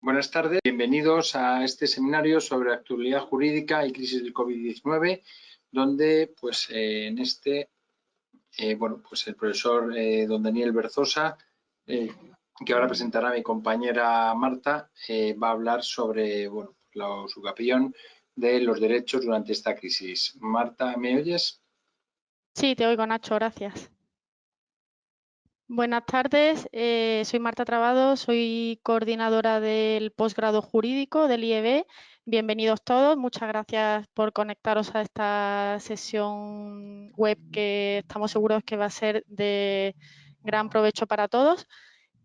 Buenas tardes, bienvenidos a este seminario sobre actualidad jurídica y crisis del COVID-19, donde el profesor don Daniel Berzosa, que ahora presentará a mi compañera Marta, va a hablar sobre la usucapión de los derechos durante esta crisis. Marta, ¿me oyes? Sí, te oigo, Nacho, gracias. Buenas tardes, soy Marta Trabado, soy coordinadora del posgrado jurídico del IEB. Bienvenidos todos, muchas gracias por conectaros a esta sesión web que estamos seguros que va a ser de gran provecho para todos.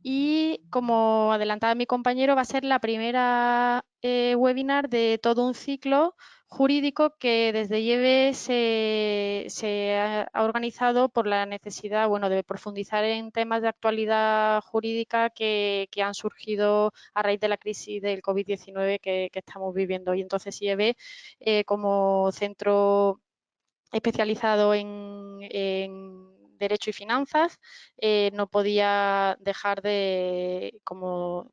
Y como adelantaba mi compañero, va a ser la primera webinar de todo un ciclo jurídico que desde IEB se ha organizado por la necesidad de profundizar en temas de actualidad jurídica que han surgido a raíz de la crisis del COVID-19 que estamos viviendo. Y entonces IEB, como centro especializado en Derecho y Finanzas, no podía dejar de, como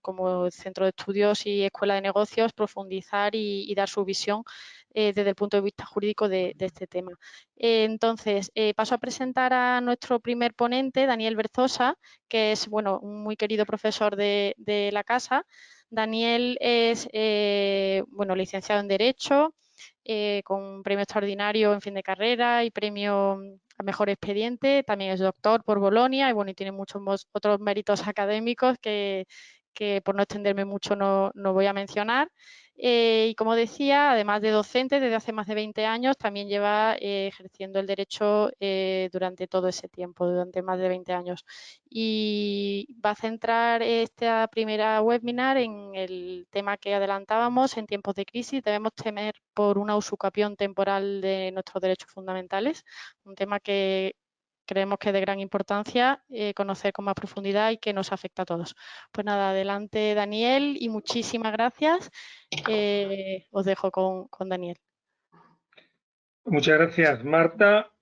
centro de estudios y escuela de negocios, profundizar y dar su visión desde el punto de vista jurídico de este tema. Entonces, paso a presentar a nuestro primer ponente, Daniel Berzosa, que es un muy querido profesor de la casa. Daniel es licenciado en Derecho, con un premio extraordinario en fin de carrera y premio a mejor expediente. También es doctor por Bolonia y tiene muchos otros méritos académicos que por no extenderme mucho no voy a mencionar. Y como decía, además de docente, desde hace más de 20 años también lleva ejerciendo el derecho durante todo ese tiempo, durante más de 20 años. Y va a centrar esta primera webinar en el tema que adelantábamos: en tiempos de crisis debemos temer por una usucapión temporal de nuestros derechos fundamentales, un tema que creemos que es de gran importancia conocer con más profundidad y que nos afecta a todos. Pues nada, adelante Daniel y muchísimas gracias. Os dejo con Daniel. Muchas gracias, Marta.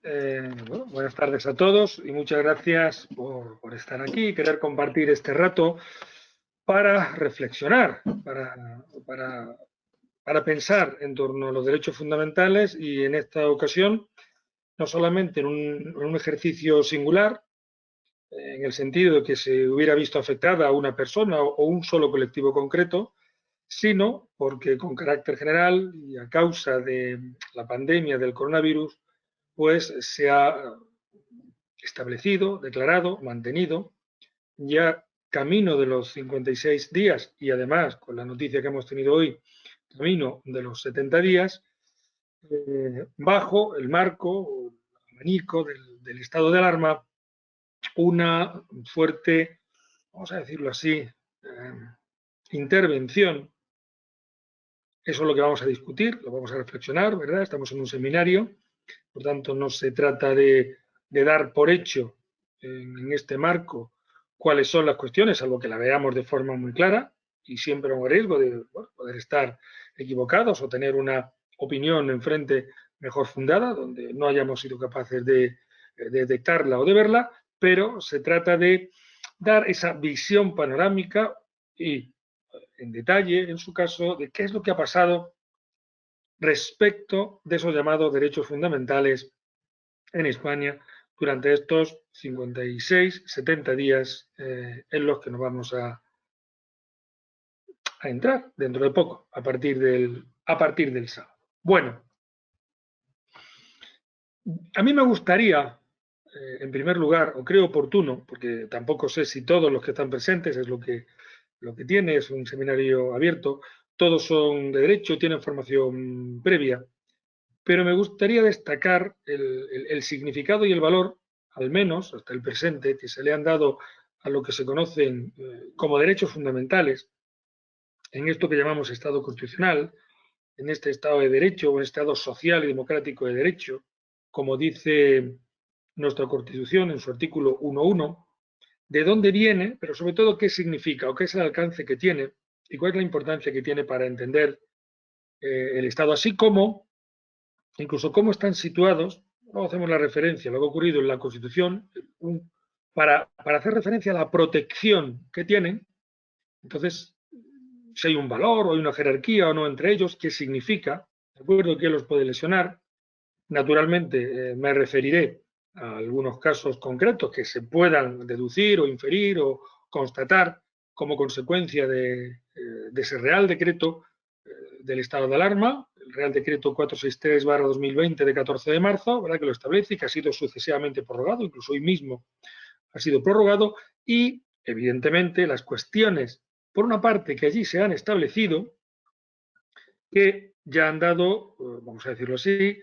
Buenas tardes a todos y muchas gracias por estar aquí y querer compartir este rato para reflexionar, para pensar en torno a los derechos fundamentales, y en esta ocasión no solamente en un ejercicio singular, en el sentido de que se hubiera visto afectada a una persona o un solo colectivo concreto, sino porque con carácter general y a causa de la pandemia del coronavirus, pues se ha establecido, declarado, mantenido, ya camino de los 56 días y además, con la noticia que hemos tenido hoy, camino de los 70 días, bajo el marco, el abanico del estado de alarma, una fuerte, vamos a decirlo así, intervención. Eso es lo que vamos a discutir, lo vamos a reflexionar, ¿verdad? Estamos en un seminario, por tanto no se trata de dar por hecho en este marco cuáles son las cuestiones, salvo que la veamos de forma muy clara, y siempre un riesgo de poder estar equivocados o tener una opinión enfrente mejor fundada, donde no hayamos sido capaces de detectarla o de verla, pero se trata de dar esa visión panorámica y en detalle, en su caso, de qué es lo que ha pasado respecto de esos llamados derechos fundamentales en España durante estos 56, 70 días en los que nos vamos a entrar dentro de poco, a partir del sábado. Bueno, a mí me gustaría, en primer lugar, o creo oportuno, porque tampoco sé si todos los que están presentes, es lo que tiene, es un seminario abierto, todos son de derecho, tienen formación previa, pero me gustaría destacar el significado y el valor, al menos hasta el presente, que se le han dado a lo que se conocen como derechos fundamentales en esto que llamamos Estado constitucional, en este Estado de Derecho o en Estado social y democrático de derecho, como dice nuestra Constitución en su artículo 1.1, de dónde viene, pero sobre todo qué significa o qué es el alcance que tiene y cuál es la importancia que tiene para entender el Estado, así como incluso cómo están situados. Luego hacemos la referencia a lo que ha ocurrido en la Constitución para hacer referencia a la protección que tienen. Entonces, si hay un valor o hay una jerarquía o no entre ellos, qué significa, ¿de acuerdo? ¿Qué los puede lesionar? Naturalmente me referiré a algunos casos concretos que se puedan deducir o inferir o constatar como consecuencia de ese Real Decreto del estado de alarma, el Real Decreto 463/2020 de 14 de marzo, ¿verdad? Que lo establece y que ha sido sucesivamente prorrogado, incluso hoy mismo ha sido prorrogado, y evidentemente las cuestiones, por una parte, que allí se han establecido, que ya han dado, vamos a decirlo así,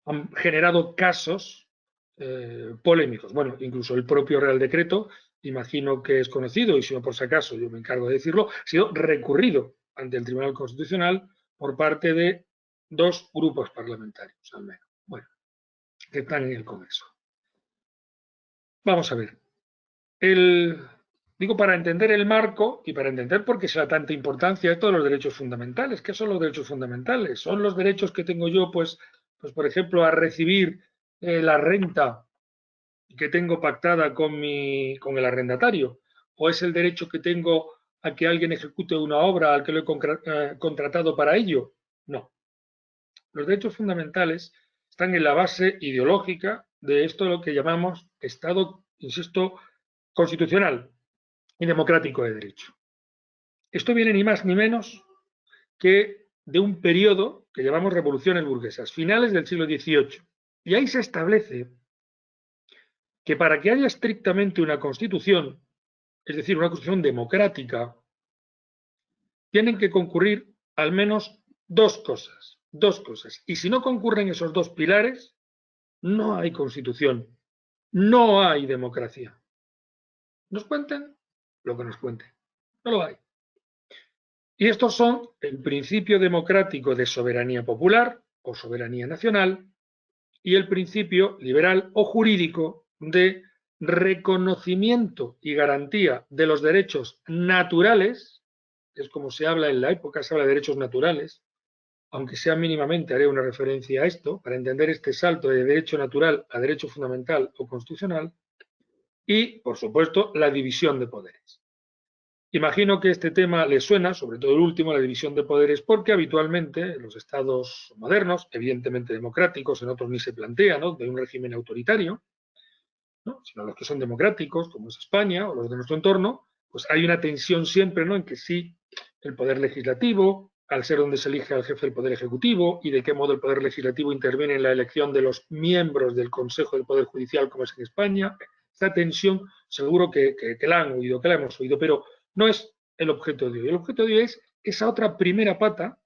han generado casos polémicos. Bueno, incluso el propio Real Decreto, imagino que es conocido, y si no por si acaso yo me encargo de decirlo, ha sido recurrido ante el Tribunal Constitucional por parte de 2 grupos parlamentarios, al menos, bueno, que están en el Congreso. Vamos a ver. Digo, para entender el marco y para entender por qué se da tanta importancia esto de los derechos fundamentales. ¿Qué son los derechos fundamentales? ¿Son los derechos que tengo yo, pues por ejemplo, a recibir la renta que tengo pactada con el arrendatario? ¿O es el derecho que tengo a que alguien ejecute una obra al que lo he contratado para ello? No. Los derechos fundamentales están en la base ideológica de esto lo que llamamos Estado, insisto, constitucional y democrático de derecho. Esto viene ni más ni menos que de un periodo que llamamos revoluciones burguesas, finales del siglo XVIII. Y ahí se establece que para que haya estrictamente una constitución, es decir, una constitución democrática, tienen que concurrir al menos dos cosas. Y si no concurren esos 2 pilares, no hay constitución, no hay democracia. Nos cuenten lo que nos cuenten, no lo hay. Y estos son el principio democrático de soberanía popular o soberanía nacional y el principio liberal o jurídico de reconocimiento y garantía de los derechos naturales, es como se habla en la época, se habla de derechos naturales, aunque sea mínimamente haré una referencia a esto, para entender este salto de derecho natural a derecho fundamental o constitucional, y, por supuesto, la división de poderes. Imagino que este tema les suena, sobre todo el último, la división de poderes, porque habitualmente en los estados modernos, evidentemente democráticos, en otros ni se plantea, ¿no?, de un régimen autoritario, ¿no?, sino los que son democráticos, como es España o los de nuestro entorno, pues hay una tensión siempre, ¿no?, en que sí el poder legislativo, al ser donde se elige al jefe del poder ejecutivo y de qué modo el poder legislativo interviene en la elección de los miembros del Consejo del Poder Judicial, como es en España. Esta tensión seguro que la han oído, que la hemos oído, pero no es el objeto de hoy. El objeto de hoy es esa otra primera pata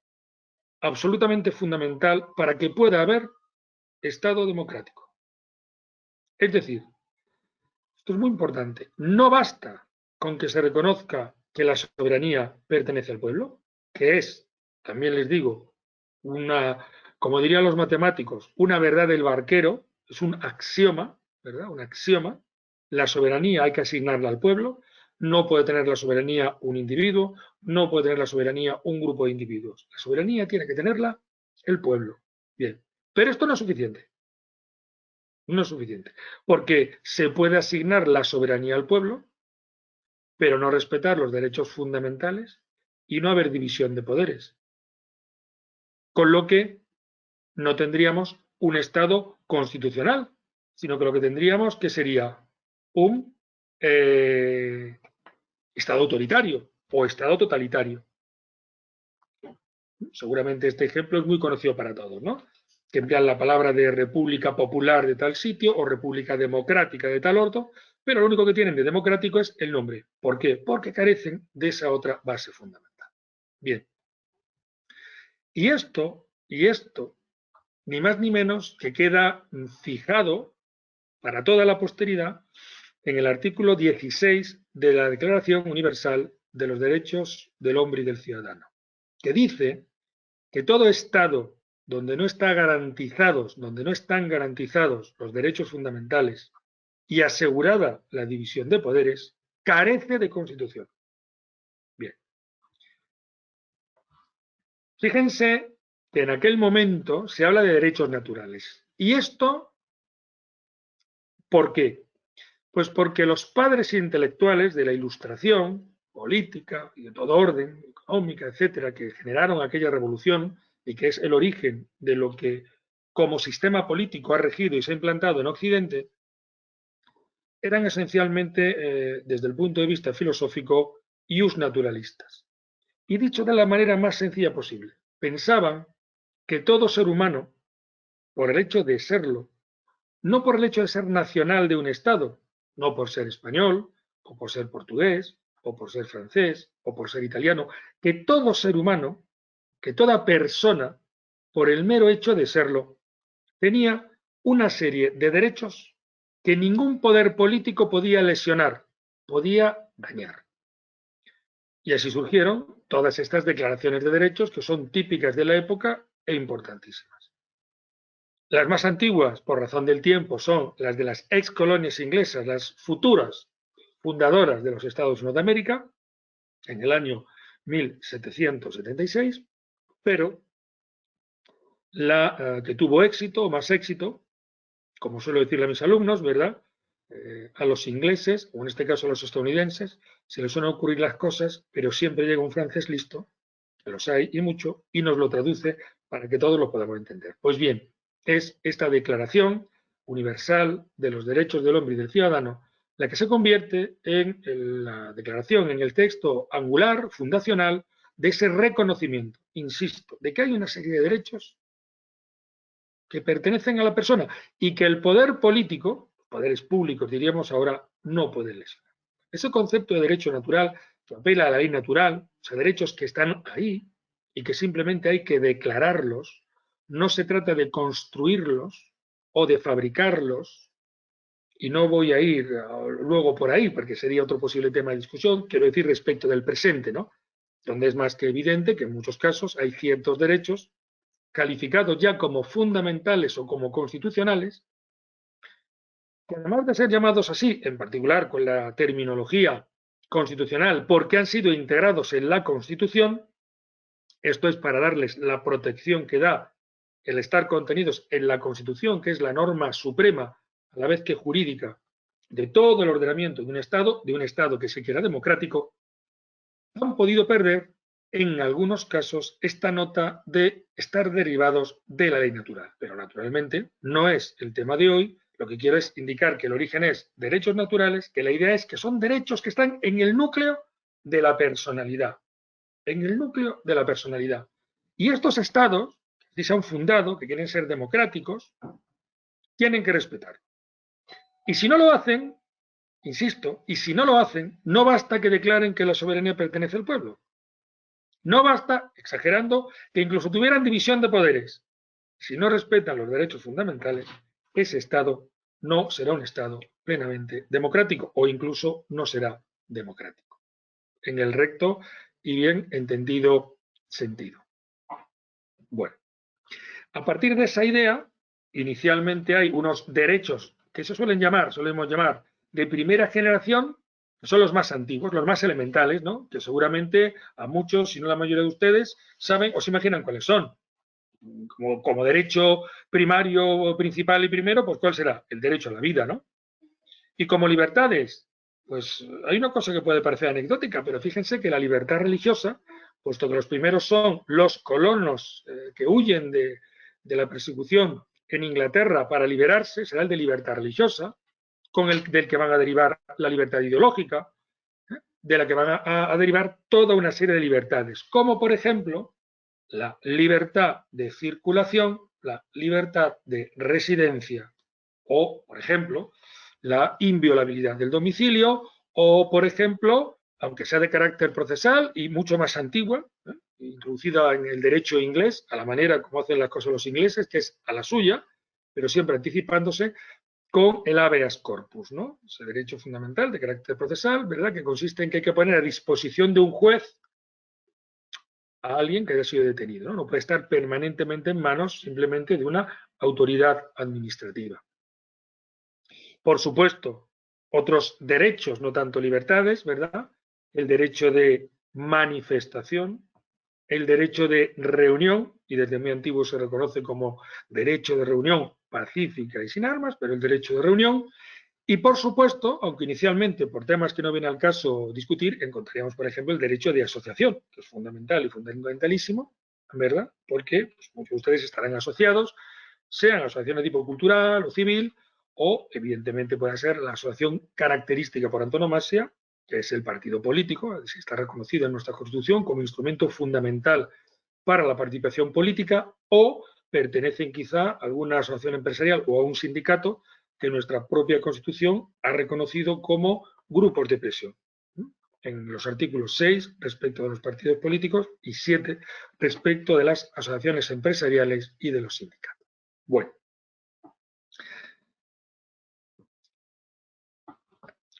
absolutamente fundamental para que pueda haber Estado democrático. Es decir, esto es muy importante, no basta con que se reconozca que la soberanía pertenece al pueblo, que es, también les digo, como dirían los matemáticos, una verdad del barquero, es un axioma, ¿verdad? Un axioma. La soberanía hay que asignarla al pueblo, no puede tener la soberanía un individuo, no puede tener la soberanía un grupo de individuos. La soberanía tiene que tenerla el pueblo. Bien, pero esto no es suficiente. No es suficiente, porque se puede asignar la soberanía al pueblo, pero no respetar los derechos fundamentales y no haber división de poderes. Con lo que no tendríamos un Estado constitucional, sino que lo que tendríamos que sería un Estado autoritario o Estado totalitario. Seguramente este ejemplo es muy conocido para todos, ¿no?, que emplean la palabra de república popular de tal sitio o república democrática de tal otro, pero lo único que tienen de democrático es el nombre. ¿Por qué? Porque carecen de esa otra base fundamental. Bien. Y esto, ni más ni menos que queda fijado para toda la posteridad en el artículo 16 de la Declaración Universal de los Derechos del Hombre y del Ciudadano, que dice que todo Estado donde no están garantizados los derechos fundamentales y asegurada la división de poderes, carece de Constitución. Bien. Fíjense que en aquel momento se habla de derechos naturales. ¿Y esto por qué? Pues porque los padres intelectuales de la Ilustración, política y de todo orden, económica, etcétera, que generaron aquella revolución y que es el origen de lo que como sistema político ha regido y se ha implantado en Occidente, eran esencialmente, desde el punto de vista filosófico, ius naturalistas. Y dicho de la manera más sencilla posible, pensaban que todo ser humano, por el hecho de serlo, no por el hecho de ser nacional de un Estado, no por ser español, o por ser portugués, o por ser francés, o por ser italiano, que todo ser humano, que toda persona, por el mero hecho de serlo, tenía una serie de derechos que ningún poder político podía lesionar, podía dañar. Y así surgieron todas estas declaraciones de derechos que son típicas de la época e importantísimas. Las más antiguas, por razón del tiempo, son las de las ex colonias inglesas, las futuras fundadoras de los Estados Unidos de América, en el año 1776, pero la que tuvo éxito, o más éxito, como suelo decirle a mis alumnos, ¿verdad? A los ingleses, o en este caso a los estadounidenses, se les suelen ocurrir las cosas, pero siempre llega un francés listo, que los hay y mucho, y nos lo traduce para que todos lo podamos entender. Pues bien, es esta Declaración Universal de los Derechos del Hombre y del Ciudadano la que se convierte en la declaración, en el texto angular, fundacional, de ese reconocimiento, insisto, de que hay una serie de derechos que pertenecen a la persona y que el poder político, poderes públicos diríamos ahora, no pueden lesionar. Ese concepto de derecho natural que apela a la ley natural, o sea, derechos que están ahí y que simplemente hay que declararlos, no se trata de construirlos o de fabricarlos, y no voy a ir luego por ahí porque sería otro posible tema de discusión, quiero decir respecto del presente, ¿no? Donde es más que evidente que en muchos casos hay ciertos derechos calificados ya como fundamentales o como constitucionales, que además de ser llamados así, en particular con la terminología constitucional, porque han sido integrados en la Constitución, esto es para darles la protección que da el estar contenidos en la Constitución, que es la norma suprema, a la vez que jurídica, de todo el ordenamiento de un Estado que se quiera democrático, han podido perder en algunos casos esta nota de estar derivados de la ley natural. Pero naturalmente no es el tema de hoy. Lo que quiero es indicar que el origen es derechos naturales, que la idea es que son derechos que están en el núcleo de la personalidad. En el núcleo de la personalidad. Y estos estados, que se han fundado, que quieren ser democráticos, tienen que respetar. Y si no lo hacen, insisto, y si no lo hacen, no basta que declaren que la soberanía pertenece al pueblo. No basta, exagerando, que incluso tuvieran división de poderes. Si no respetan los derechos fundamentales, ese Estado no será un Estado plenamente democrático o incluso no será democrático. En el recto y bien entendido sentido. Bueno, a partir de esa idea, inicialmente hay unos derechos que se solemos llamar de primera generación, que son los más antiguos, los más elementales, ¿no? Que seguramente a muchos, si no la mayoría de ustedes, saben o se imaginan cuáles son. Como derecho primario, principal y primero, pues ¿cuál será? El derecho a la vida, ¿no? Y como libertades, pues hay una cosa que puede parecer anecdótica, pero fíjense que la libertad religiosa, puesto que los primeros son los colonos que huyen de la persecución en Inglaterra para liberarse, será el de libertad religiosa, del que van a derivar la libertad ideológica, de la que van a derivar toda una serie de libertades, como por ejemplo la libertad de circulación, la libertad de residencia o, por ejemplo, la inviolabilidad del domicilio o, por ejemplo, aunque sea de carácter procesal y mucho más antigua, introducida en el derecho inglés, a la manera como hacen las cosas los ingleses, que es a la suya, pero siempre anticipándose, con el habeas corpus, ¿no? Ese derecho fundamental de carácter procesal, ¿verdad? Que consiste en que hay que poner a disposición de un juez a alguien que haya sido detenido, ¿no? No puede estar permanentemente en manos simplemente de una autoridad administrativa. Por supuesto, otros derechos, no tanto libertades, ¿verdad? El derecho de manifestación, el derecho de reunión, y desde muy antiguo se reconoce como derecho de reunión pacífica y sin armas, pero el derecho de reunión, Y, por supuesto, aunque inicialmente por temas que no viene al caso discutir, encontraríamos, por ejemplo, el derecho de asociación, que es fundamental y fundamentalísimo, ¿verdad? Porque pues, muchos de ustedes estarán asociados, sean asociaciones de tipo cultural o civil, o, evidentemente, puede ser la asociación característica por antonomasia, que es el partido político, es decir, está reconocido en nuestra Constitución como instrumento fundamental para la participación política, o pertenecen quizá a alguna asociación empresarial o a un sindicato que nuestra propia Constitución ha reconocido como grupos de presión. En los artículos 6 respecto de los partidos políticos y 7 respecto de las asociaciones empresariales y de los sindicatos. Bueno.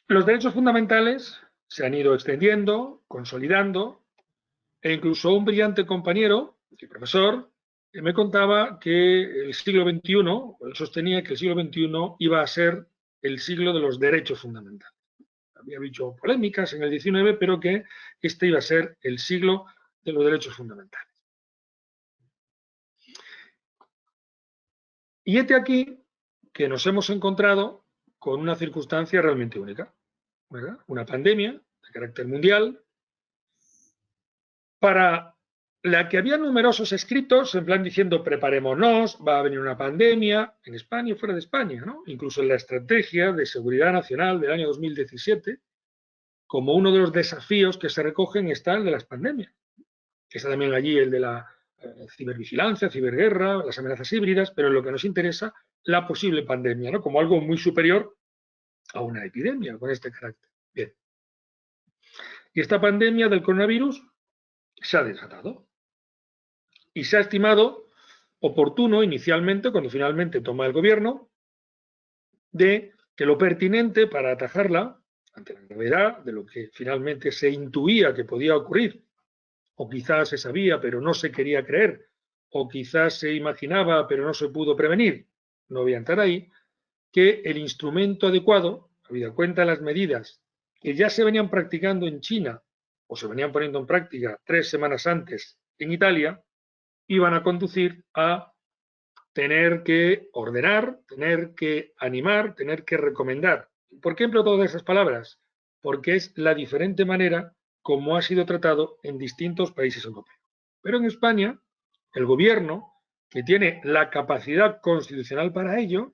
Los derechos fundamentales se han ido extendiendo, consolidando, e incluso un brillante compañero, el profesor, me contaba que el siglo XXI, él sostenía que el siglo XXI iba a ser el siglo de los derechos fundamentales. Había habido polémicas en el XIX, pero que este iba a ser el siglo de los derechos fundamentales. Y este aquí que nos hemos encontrado con una circunstancia realmente única, ¿verdad? Una pandemia de carácter mundial, para la que había numerosos escritos en plan diciendo preparémonos, va a venir una pandemia en España y fuera de España, ¿no? Incluso en la estrategia de seguridad nacional del año 2017, como uno de los desafíos que se recogen está el de las pandemias. Está también allí el de la cibervigilancia, ciberguerra, las amenazas híbridas, pero en lo que nos interesa, la posible pandemia, ¿no? Como algo muy superior a una epidemia con este carácter. Bien. Y esta pandemia del coronavirus se ha desatado y se ha estimado oportuno inicialmente, cuando finalmente toma el gobierno, de que lo pertinente para atajarla, ante la gravedad de lo que finalmente se intuía que podía ocurrir, o quizás se sabía pero no se quería creer, o quizás se imaginaba pero no se pudo prevenir, no voy a entrar ahí, que el instrumento adecuado, habida cuenta de las medidas que ya se venían practicando en China o se venían poniendo en práctica 3 semanas antes en Italia, iban a conducir a tener que ordenar, tener que animar, tener que recomendar. ¿Por qué empleo todas esas palabras? Porque es la diferente manera como ha sido tratado en distintos países europeos. Pero en España, el gobierno, que tiene la capacidad constitucional para ello,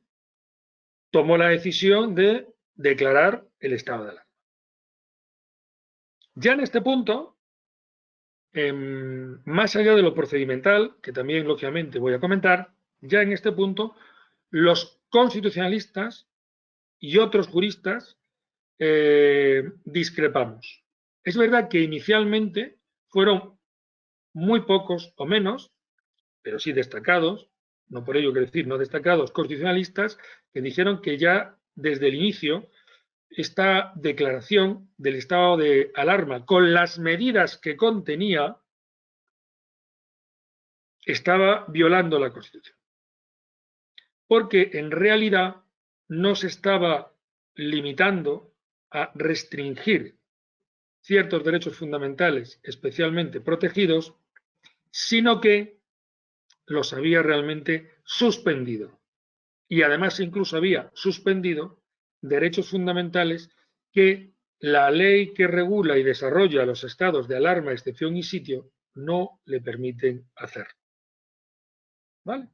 tomó la decisión de declarar el estado de alarma. Ya en este punto, más allá de lo procedimental, que también lógicamente voy a comentar, ya en este punto los constitucionalistas y otros juristas discrepamos. Es verdad que inicialmente fueron muy pocos o menos, pero sí destacados, no por ello quiero decir no destacados, constitucionalistas, que dijeron que ya desde el inicio esta declaración del estado de alarma, con las medidas que contenía, estaba violando la Constitución. Porque en realidad no se estaba limitando a restringir ciertos derechos fundamentales especialmente protegidos, sino que los había realmente suspendido. Y además incluso había suspendido derechos fundamentales que la ley que regula y desarrolla los estados de alarma, excepción y sitio no le permiten hacer. ¿Vale?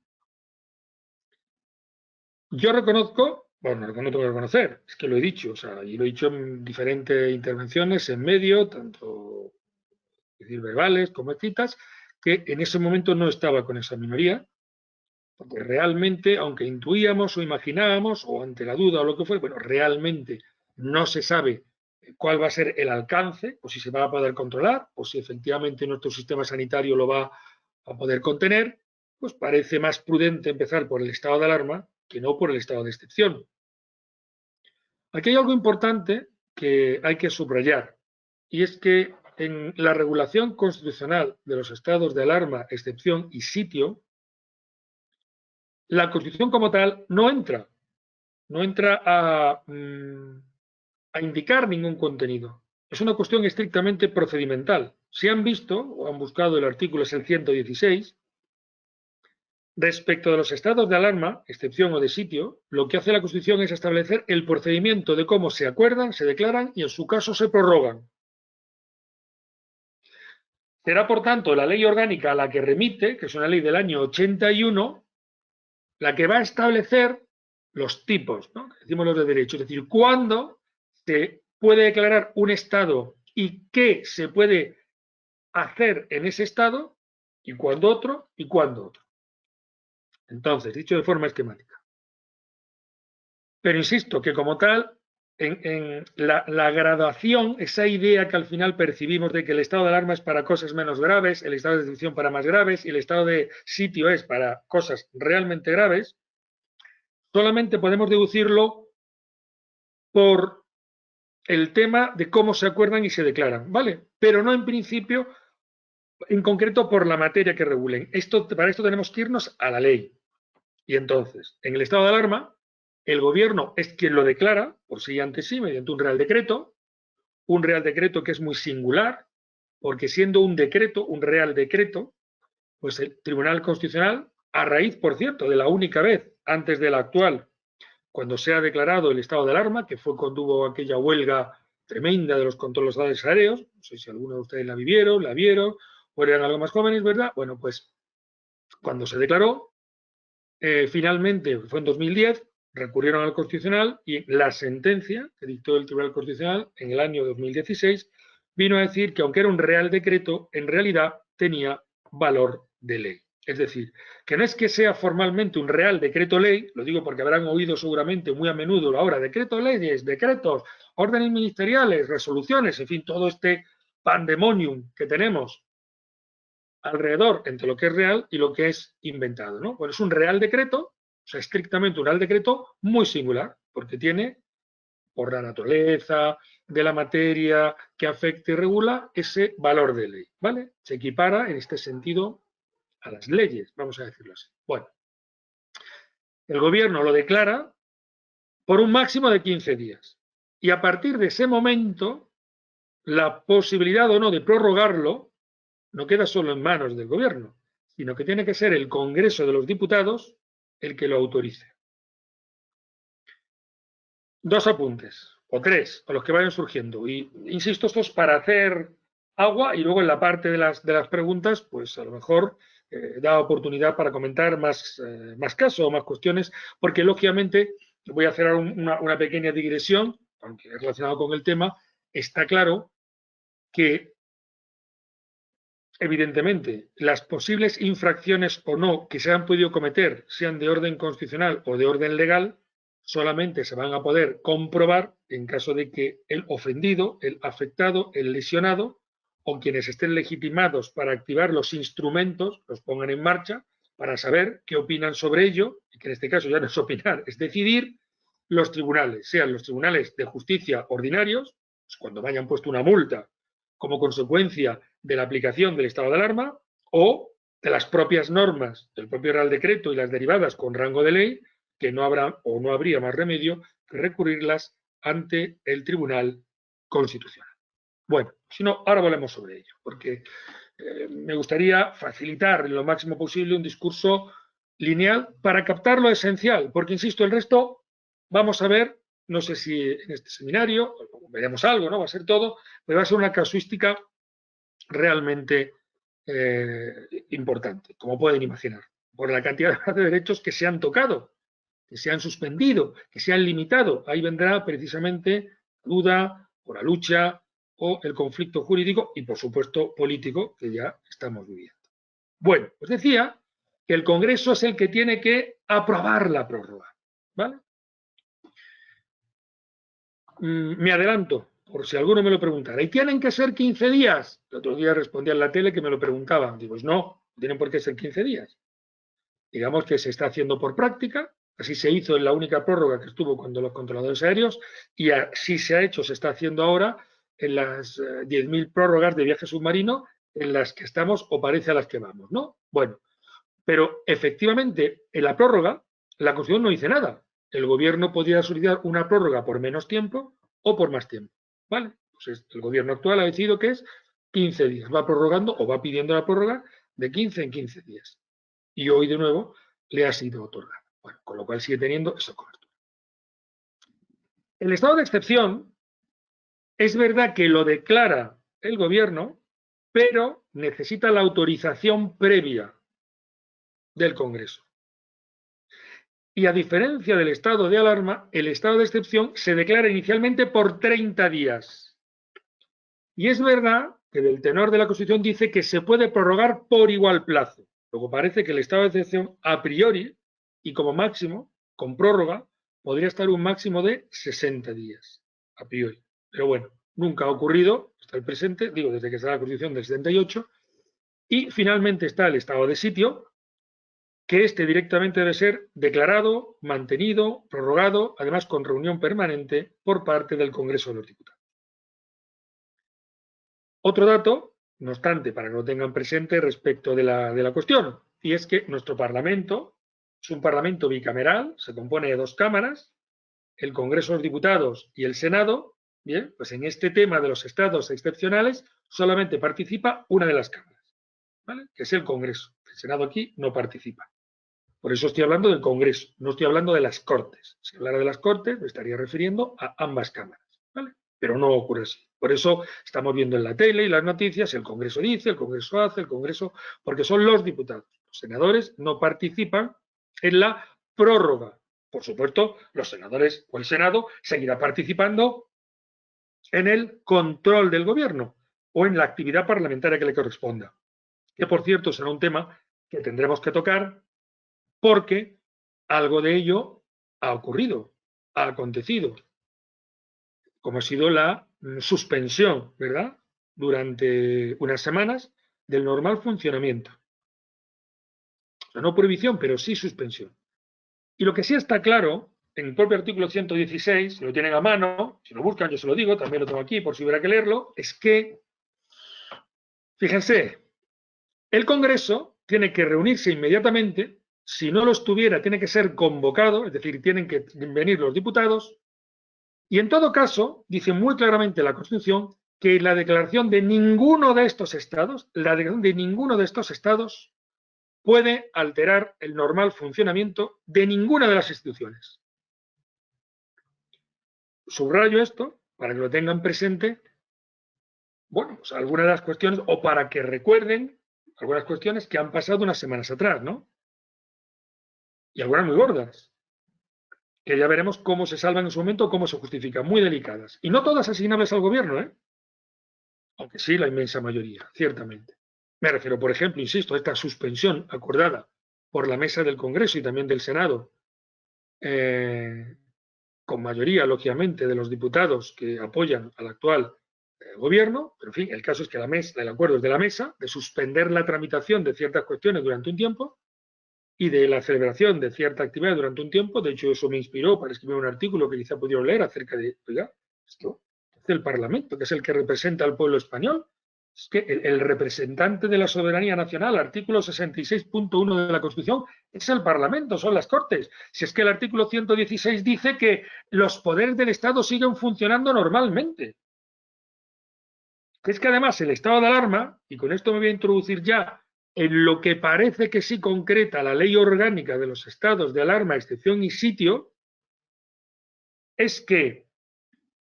Yo reconozco, bueno, no tengo que reconocer, es que lo he dicho, o sea, y lo he dicho en diferentes intervenciones en medio, tanto decir, verbales como escritas, que en ese momento no estaba con esa minoría, porque realmente, aunque intuíamos o imaginábamos, o ante la duda o lo que fue, bueno, realmente no se sabe cuál va a ser el alcance, o si se va a poder controlar, o si efectivamente nuestro sistema sanitario lo va a poder contener, pues parece más prudente empezar por el estado de alarma que no por el estado de excepción. Aquí hay algo importante que hay que subrayar, y es que en la regulación constitucional de los estados de alarma, excepción y sitio, la Constitución como tal no entra a indicar ningún contenido. Es una cuestión estrictamente procedimental. Si han visto o han buscado el artículo, es el 116, Respecto de los estados de alarma, excepción o de sitio, lo que hace la Constitución es establecer el procedimiento de cómo se acuerdan, se declaran y en su caso se prorrogan. Será, por tanto, la ley orgánica a la que remite, que es una ley del año 81, la que va a establecer los tipos, ¿no? Decimos los de derecho, es decir, cuándo se puede declarar un estado y qué se puede hacer en ese estado y cuándo otro y cuándo otro. Entonces, dicho de forma esquemática. Pero insisto que como tal, en la graduación, esa idea que al final percibimos de que el estado de alarma es para cosas menos graves, el estado de excepción para más graves y el estado de sitio es para cosas realmente graves, solamente podemos deducirlo por el tema de cómo se acuerdan y se declaran, ¿vale? Pero no en principio, en concreto por la materia que regulen. Para esto tenemos que irnos a la ley. Y entonces, en el estado de alarma, el gobierno es quien lo declara, por sí y ante sí, mediante un real decreto que es muy singular, porque siendo un decreto, un real decreto, pues el Tribunal Constitucional, a raíz, por cierto, de la única vez antes de la actual, cuando se ha declarado el estado de alarma, que fue cuando hubo aquella huelga tremenda de los controladores aéreos, no sé si alguno de ustedes la vieron, o eran algo más jóvenes, ¿verdad? Bueno, pues cuando se declaró, finalmente, fue en 2010, recurrieron al Constitucional y la sentencia que dictó el Tribunal Constitucional en el año 2016 vino a decir que aunque era un real decreto, en realidad tenía valor de ley. Es decir, que no es que sea formalmente un real decreto ley, lo digo porque habrán oído seguramente muy a menudo ahora decretos leyes, decretos, órdenes ministeriales, resoluciones, en fin, todo este pandemonium que tenemos alrededor entre lo que es real y lo que es inventado, ¿no? Bueno, es un real decreto, o sea, estrictamente un real decreto muy singular, porque tiene, por la naturaleza de la materia que afecta y regula, ese valor de ley, ¿vale? Se equipara en este sentido a las leyes, vamos a decirlo así. Bueno, el gobierno lo declara por un máximo de 15 días. Y a partir de ese momento, la posibilidad o no de prorrogarlo no queda solo en manos del gobierno, sino que tiene que ser el Congreso de los Diputados el que lo autorice. Dos apuntes, o tres, o los que vayan surgiendo. Y insisto, esto es para hacer agua y luego en la parte de las preguntas, pues a lo mejor da oportunidad para comentar más casos o más cuestiones, porque lógicamente voy a hacer una pequeña digresión, aunque es relacionado con el tema. Está claro que evidentemente, las posibles infracciones o no que se han podido cometer, sean de orden constitucional o de orden legal, solamente se van a poder comprobar en caso de que el ofendido, el afectado, el lesionado o quienes estén legitimados para activar los instrumentos los pongan en marcha para saber qué opinan sobre ello, y que en este caso ya no es opinar, es decidir los tribunales, sean los tribunales de justicia ordinarios, pues cuando me hayan puesto una multa como consecuencia de la aplicación del estado de alarma o de las propias normas del propio Real Decreto y las derivadas con rango de ley, que no habrá o no habría más remedio que recurrirlas ante el Tribunal Constitucional. Bueno, si no, ahora volvemos sobre ello, porque me gustaría facilitar en lo máximo posible un discurso lineal para captar lo esencial, porque insisto, el resto vamos a ver, no sé si en este seminario, veremos algo, ¿no? Va a ser todo, pero va a ser una casuística realmente importante, como pueden imaginar, por la cantidad de derechos que se han tocado, que se han suspendido, que se han limitado. Ahí vendrá precisamente duda o la lucha o el conflicto jurídico y, por supuesto, político que ya estamos viviendo. Bueno, pues decía que el Congreso es el que tiene que aprobar la prórroga, ¿vale? Me adelanto, por si alguno me lo preguntara. ¿Y tienen que ser 15 días? El otro día respondí en la tele que me lo preguntaban. Digo, pues no tienen por qué ser 15 días. Digamos que se está haciendo por práctica. Así se hizo en la única prórroga que estuvo cuando los controladores aéreos y así se ha hecho, se está haciendo ahora en las 10.000 prórrogas de viaje submarino en las que estamos o parece a las que vamos, ¿no? Bueno, pero efectivamente en la prórroga la Constitución no dice nada. El gobierno podría solicitar una prórroga por menos tiempo o por más tiempo, ¿vale? Pues el gobierno actual ha decidido que es 15 días. Va prorrogando o va pidiendo la prórroga de 15 en 15 días. Y hoy de nuevo le ha sido otorgada. Bueno, con lo cual sigue teniendo esa cobertura. El estado de excepción es verdad que lo declara el gobierno, pero necesita la autorización previa del Congreso. Y a diferencia del estado de alarma, el estado de excepción se declara inicialmente por 30 días. Y es verdad que del tenor de la Constitución dice que se puede prorrogar por igual plazo. Luego parece que el estado de excepción a priori y como máximo, con prórroga, podría estar un máximo de 60 días, a priori. Pero bueno, nunca ha ocurrido hasta el presente, digo, desde que está la Constitución del 78, y finalmente está el estado de sitio, que este directamente debe ser declarado, mantenido, prorrogado, además con reunión permanente por parte del Congreso de los Diputados. Otro dato, no obstante, para que lo tengan presente respecto de la cuestión, y es que nuestro Parlamento es un Parlamento bicameral, se compone de 2 cámaras, el Congreso de los Diputados y el Senado. Bien, pues en este tema de los estados excepcionales solamente participa una de las cámaras, ¿vale? Que es el Congreso. El Senado aquí no participa. Por eso estoy hablando del Congreso, no estoy hablando de las Cortes. Si hablara de las Cortes, me estaría refiriendo a ambas cámaras, ¿vale? Pero no ocurre así. Por eso estamos viendo en la tele y las noticias, el Congreso dice, el Congreso hace, el Congreso, porque son los diputados. Los senadores no participan en la prórroga. Por supuesto, los senadores o el Senado seguirá participando en el control del gobierno o en la actividad parlamentaria que le corresponda. Que, por cierto, será un tema que tendremos que tocar porque algo de ello ha ocurrido, ha acontecido, como ha sido la suspensión, ¿verdad?, durante unas semanas del normal funcionamiento. O sea, no prohibición, pero sí suspensión. Y lo que sí está claro, en el propio artículo 116, si lo tienen a mano, si lo buscan, yo se lo digo, también lo tengo aquí por si hubiera que leerlo, es que, fíjense, el Congreso tiene que reunirse inmediatamente. Si no lo estuviera, tiene que ser convocado, es decir, tienen que venir los diputados, y en todo caso, dice muy claramente la Constitución que la declaración de ninguno de estos estados, puede alterar el normal funcionamiento de ninguna de las instituciones. Subrayo esto para que lo tengan presente, bueno, pues algunas de las cuestiones, o para que recuerden algunas cuestiones que han pasado unas semanas atrás, ¿no? Y algunas muy gordas, que ya veremos cómo se salvan en su momento, cómo se justifican, muy delicadas. Y no todas asignables al gobierno, ¿eh? Aunque sí la inmensa mayoría, ciertamente. Me refiero, por ejemplo, insisto, a esta suspensión acordada por la mesa del Congreso y también del Senado, con mayoría, lógicamente, de los diputados que apoyan al actual gobierno, pero en fin, el caso es que el acuerdo es de la mesa, de suspender la tramitación de ciertas cuestiones durante un tiempo, y de la celebración de cierta actividad durante un tiempo. De hecho, eso me inspiró para escribir un artículo que quizá pudieron leer acerca de, oiga, esto es el Parlamento, que es el que representa al pueblo español. Es que el representante de la soberanía nacional, artículo 66.1 de la Constitución, es el Parlamento, son las Cortes. Si es que el artículo 116 dice que los poderes del Estado siguen funcionando normalmente. Que es que además el estado de alarma, y con esto me voy a introducir ya en lo que parece que sí concreta la ley orgánica de los estados de alarma, excepción y sitio, es que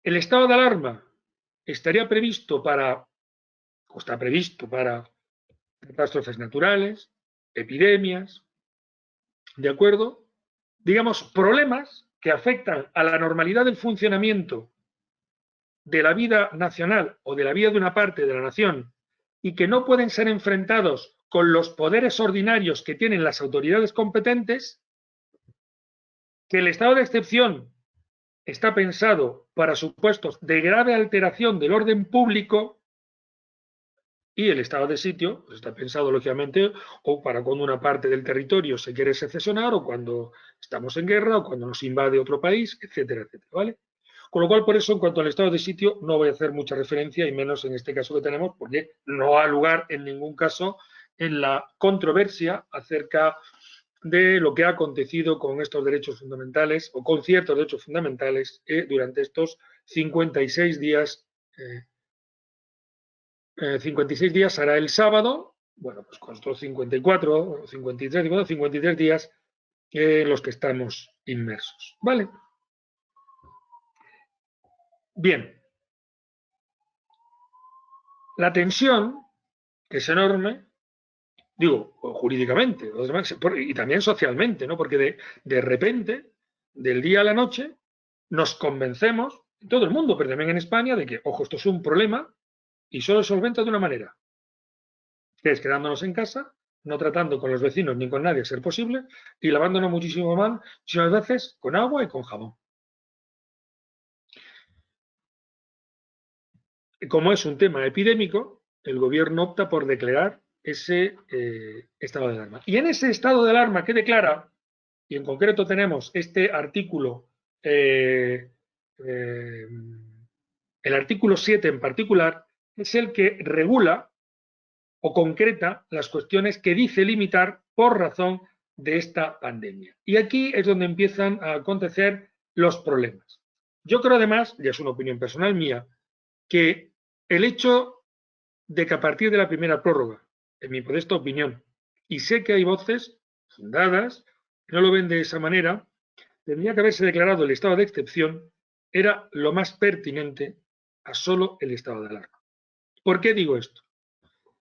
el estado de alarma estaría previsto para, o está previsto para catástrofes naturales, epidemias, ¿de acuerdo? Digamos, problemas que afectan a la normalidad del funcionamiento de la vida nacional o de la vida de una parte de la nación y que no pueden ser enfrentados con los poderes ordinarios que tienen las autoridades competentes, que el estado de excepción está pensado para supuestos de grave alteración del orden público y el estado de sitio pues está pensado, lógicamente, o para cuando una parte del territorio se quiere secesionar o cuando estamos en guerra o cuando nos invade otro país, etcétera, etcétera, ¿vale? Con lo cual, por eso, en cuanto al estado de sitio, no voy a hacer mucha referencia, y menos en este caso que tenemos, porque no ha lugar en ningún caso en la controversia acerca de lo que ha acontecido con estos derechos fundamentales o con ciertos derechos fundamentales durante estos 56 días. 56 días hará el sábado, bueno, pues con estos 54 o 53 días en los que estamos inmersos. ¿Vale? Bien. La tensión, que es enorme, digo, jurídicamente, y también socialmente, ¿no? Porque de repente, del día a la noche, nos convencemos, todo el mundo, pero también en España, de que, ojo, esto es un problema y solo se solventa de una manera, que es quedándonos en casa, no tratando con los vecinos ni con nadie a ser posible, y lavándonos muchísimas veces con agua y con jabón. Como es un tema epidémico, el gobierno opta por declarar ese estado de alarma. Y en ese estado de alarma que declara, y en concreto tenemos este artículo, el artículo 7 en particular, es el que regula o concreta las cuestiones que dice limitar por razón de esta pandemia. Y aquí es donde empiezan a acontecer los problemas. Yo creo además, y es una opinión personal mía, que el hecho de que a partir de la primera prórroga, en mi modesta opinión, y sé que hay voces fundadas que no lo ven de esa manera, tendría que haberse declarado el estado de excepción, era lo más pertinente a solo el estado de alarma. ¿Por qué digo esto?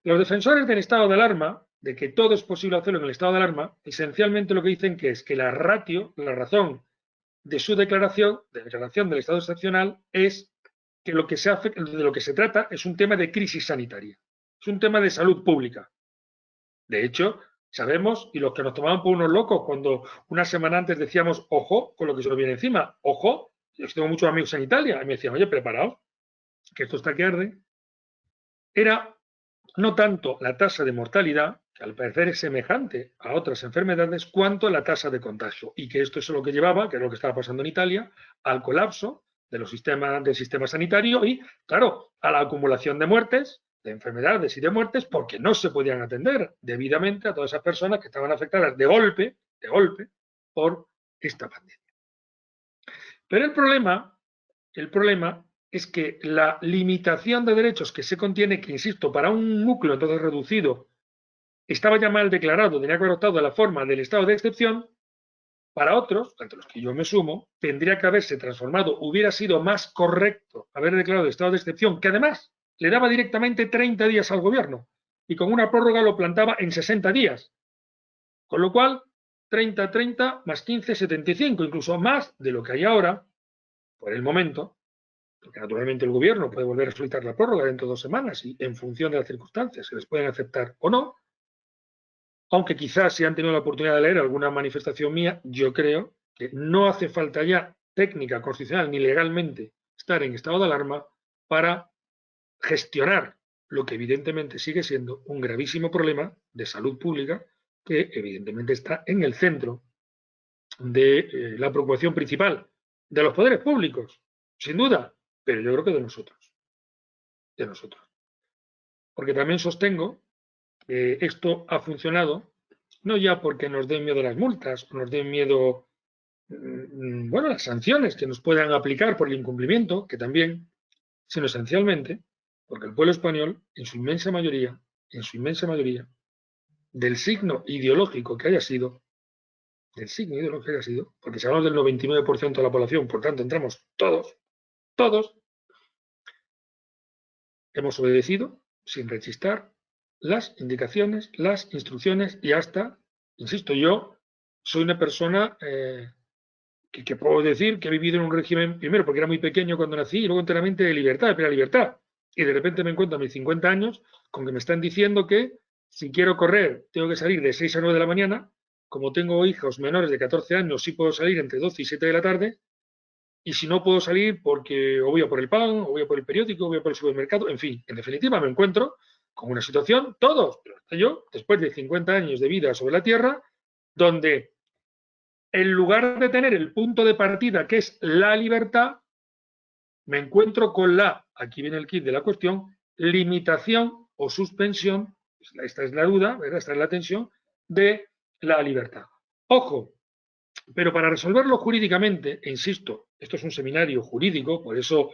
Los defensores del estado de alarma, de que todo es posible hacerlo en el estado de alarma, esencialmente lo que dicen que es que la ratio, la razón de su declaración del estado excepcional, es que de lo que se trata es un tema de crisis sanitaria, es un tema de salud pública. De hecho, sabemos, y los que nos tomaban por unos locos cuando una semana antes decíamos, ojo, con lo que se nos viene encima, ojo, yo tengo muchos amigos en Italia, y me decían, oye, preparaos, que esto está que arde, era no tanto la tasa de mortalidad, que al parecer es semejante a otras enfermedades, cuanto la tasa de contagio, y que esto es lo que llevaba, que es lo que estaba pasando en Italia, al colapso del sistema sanitario y, claro, a la acumulación de muertes, de enfermedades y de muertes, porque no se podían atender debidamente a todas esas personas que estaban afectadas de golpe, por esta pandemia. Pero el problema es que la limitación de derechos que se contiene, que insisto, para un núcleo entonces reducido, estaba ya mal declarado, tenía que haber optado de la forma del estado de excepción, para otros, entre los que yo me sumo, tendría que haberse transformado, hubiera sido más correcto haber declarado el estado de excepción, que además le daba directamente 30 días al gobierno, y con una prórroga lo plantaba en 60 días. Con lo cual, 30 más 15, 75, incluso más de lo que hay ahora, por el momento, porque naturalmente el gobierno puede volver a solicitar la prórroga dentro de 2 semanas y en función de las circunstancias se les pueden aceptar o no, aunque quizás si han tenido la oportunidad de leer alguna manifestación mía, yo creo que no hace falta ya técnica constitucional ni legalmente estar en estado de alarma para gestionar lo que evidentemente sigue siendo un gravísimo problema de salud pública que evidentemente está en el centro de la preocupación principal de los poderes públicos, sin duda, pero yo creo que de nosotros. Porque también sostengo que esto ha funcionado no ya porque nos den miedo las multas o nos den miedo, bueno, las sanciones que nos puedan aplicar por el incumplimiento, que también, sino esencialmente porque el pueblo español, en su inmensa mayoría, del signo ideológico que haya sido, porque si hablamos del 99% de la población, por tanto entramos todos, hemos obedecido sin rechistar las indicaciones, las instrucciones y hasta, insisto, yo soy una persona que puedo decir que he vivido en un régimen, primero porque era muy pequeño cuando nací y luego enteramente de libertad, de plena libertad. Y de repente me encuentro a mis 50 años con que me están diciendo que si quiero correr tengo que salir de 6 a 9 de la mañana, como tengo hijos menores de 14 años sí puedo salir entre 12 y 7 de la tarde, y si no puedo salir porque o voy a por el pan, o voy a por el periódico, o voy a por el supermercado, en fin, en definitiva me encuentro con una situación, todos, pero hasta yo, después de 50 años de vida sobre la Tierra, donde en lugar de tener el punto de partida que es la libertad, me encuentro con aquí viene el kit de la cuestión, limitación o suspensión, esta es la duda, ¿verdad? Esta es la tensión, de la libertad. Ojo, pero para resolverlo jurídicamente, e insisto, esto es un seminario jurídico, por eso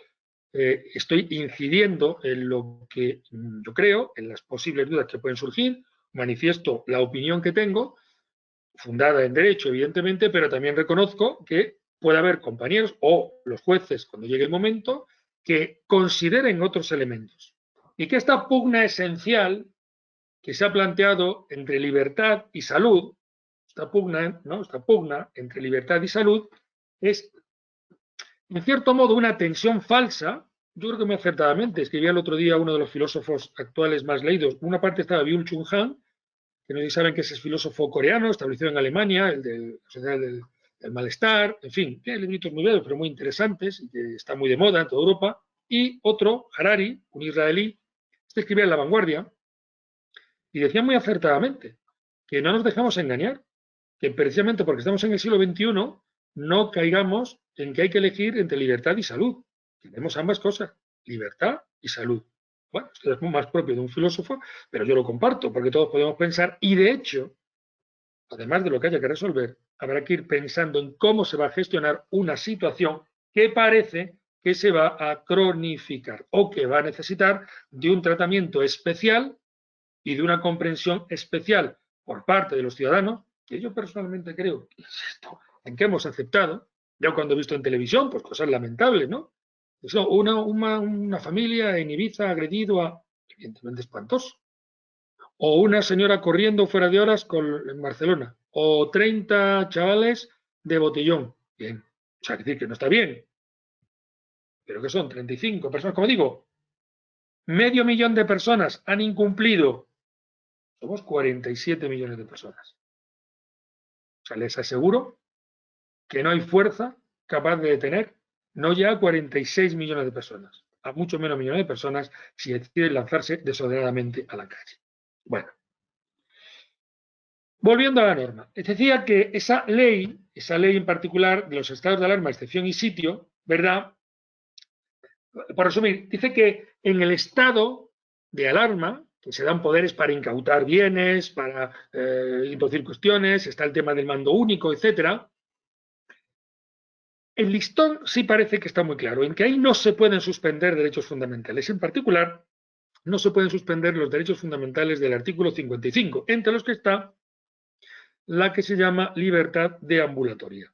estoy incidiendo en lo que yo creo, en las posibles dudas que pueden surgir, manifiesto la opinión que tengo, fundada en derecho, evidentemente, pero también reconozco que puede haber compañeros o los jueces, cuando llegue el momento, que consideren otros elementos. Y que esta pugna esencial que se ha planteado entre libertad y salud, esta pugna entre libertad y salud, es, en cierto modo, una tensión falsa. Yo creo que muy acertadamente escribía el otro día uno de los filósofos actuales más leídos. Por una parte estaba Byung-Chul Han, que no sé si saben que ese es filósofo coreano, establecido en Alemania, el de la sociedad del malestar, en fin, tiene libritos muy breves, pero muy interesantes, y que está muy de moda en toda Europa. Y otro, Harari, un israelí, este escribía en La Vanguardia, y decía muy acertadamente que no nos dejamos engañar, que precisamente porque estamos en el siglo XXI no caigamos en que hay que elegir entre libertad y salud. Tenemos ambas cosas, libertad y salud. Bueno, esto es más propio de un filósofo, pero yo lo comparto, porque todos podemos pensar, y de hecho, además de lo que haya que resolver, habrá que ir pensando en cómo se va a gestionar una situación que parece que se va a cronificar o que va a necesitar de un tratamiento especial y de una comprensión especial por parte de los ciudadanos, que yo personalmente creo, insisto, en que hemos aceptado. Yo cuando he visto en televisión, pues cosas lamentables, ¿no? Eso, una familia en Ibiza agredido a, evidentemente espantoso, o una señora corriendo fuera de horas en Barcelona, o 30 chavales de botellón. Bien, o sea, decir que no está bien, pero que son 35 personas, como digo, 500.000 de personas han incumplido. Somos 47 millones de personas. O sea, les aseguro que no hay fuerza capaz de detener no ya a 46 millones de personas, a mucho menos millones de personas si deciden lanzarse desordenadamente a la calle. Bueno, volviendo a la norma, les decía que esa ley en particular de los estados de alarma, excepción y sitio, ¿verdad? Por resumir, dice que en el estado de alarma, que se dan poderes para incautar bienes, para introducir cuestiones, está el tema del mando único, etcétera. El listón sí parece que está muy claro, en que ahí no se pueden suspender derechos fundamentales. En particular, no se pueden suspender los derechos fundamentales del artículo 55, entre los que está la que se llama libertad de ambulatoria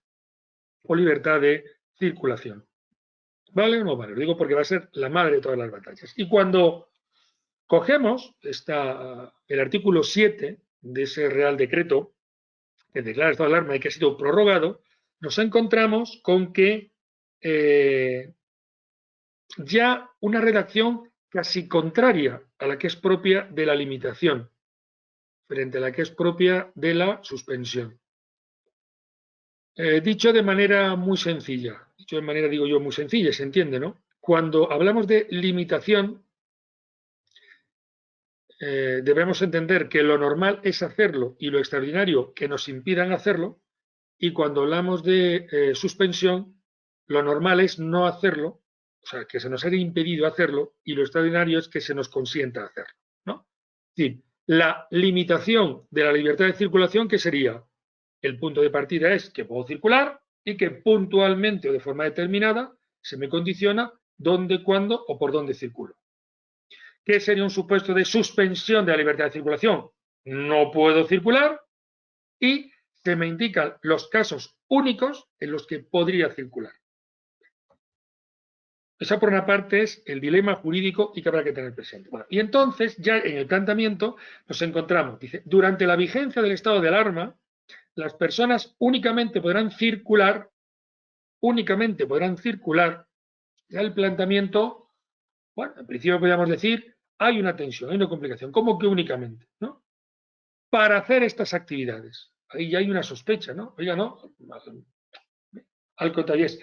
o libertad de circulación. ¿Vale o no vale? Lo digo porque va a ser la madre de todas las batallas. Y cuando cogemos el artículo 7 de ese Real Decreto que declara estado de alarma y que ha sido prorrogado, nos encontramos con que ya una redacción casi contraria a la que es propia de la limitación, frente a la que es propia de la suspensión. Dicho de manera muy sencilla, dicho de manera, digo yo, muy sencilla, se entiende, ¿no? Cuando hablamos de limitación, debemos entender que lo normal es hacerlo y lo extraordinario que nos impidan hacerlo, y cuando hablamos de suspensión, lo normal es no hacerlo, o sea, que se nos haya impedido hacerlo, y lo extraordinario es que se nos consienta hacerlo, ¿no? Es decir, la limitación de la libertad de circulación, ¿qué sería? El punto de partida es que puedo circular y que puntualmente o de forma determinada se me condiciona dónde, cuándo o por dónde circulo. ¿Qué sería un supuesto de suspensión de la libertad de circulación? No puedo circular y se me indican los casos únicos en los que podría circular. Esa por una parte es el dilema jurídico y que habrá que tener presente. Bueno, y entonces ya en el planteamiento nos encontramos, dice, durante la vigencia del estado de alarma, las personas únicamente podrán circular, ya el planteamiento, bueno, en principio podríamos decir, hay una tensión, hay una complicación, ¿cómo que únicamente? ¿No? Para hacer estas actividades. Ahí ya hay una sospecha, ¿no? Oiga, no, al contrario, es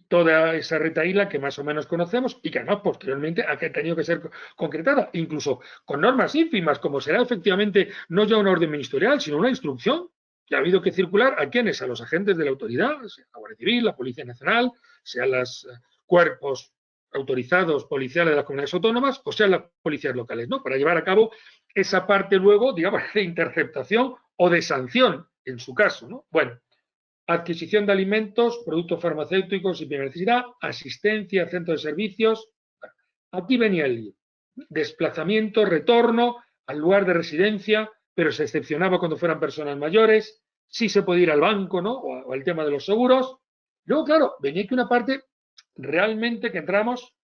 toda esa retahíla que más o menos conocemos y que además posteriormente ha tenido que ser concretada, incluso con normas ínfimas, como será efectivamente no ya una orden ministerial, sino una instrucción que ha habido que circular a quienes, a los agentes de la autoridad, sea la Guardia Civil, la Policía Nacional, sean los cuerpos autorizados policiales de las comunidades autónomas o sean las policías locales, ¿no? Para llevar a cabo esa parte luego, digamos, de interceptación o de sanción, en su caso, ¿no? Bueno, adquisición de alimentos, productos farmacéuticos y primera necesidad, asistencia, centro de servicios. Aquí venía el lío. Desplazamiento, retorno al lugar de residencia, pero se excepcionaba cuando fueran personas mayores, sí se puede ir al banco, ¿no? O al tema de los seguros. Luego, claro, venía aquí una parte realmente que entramos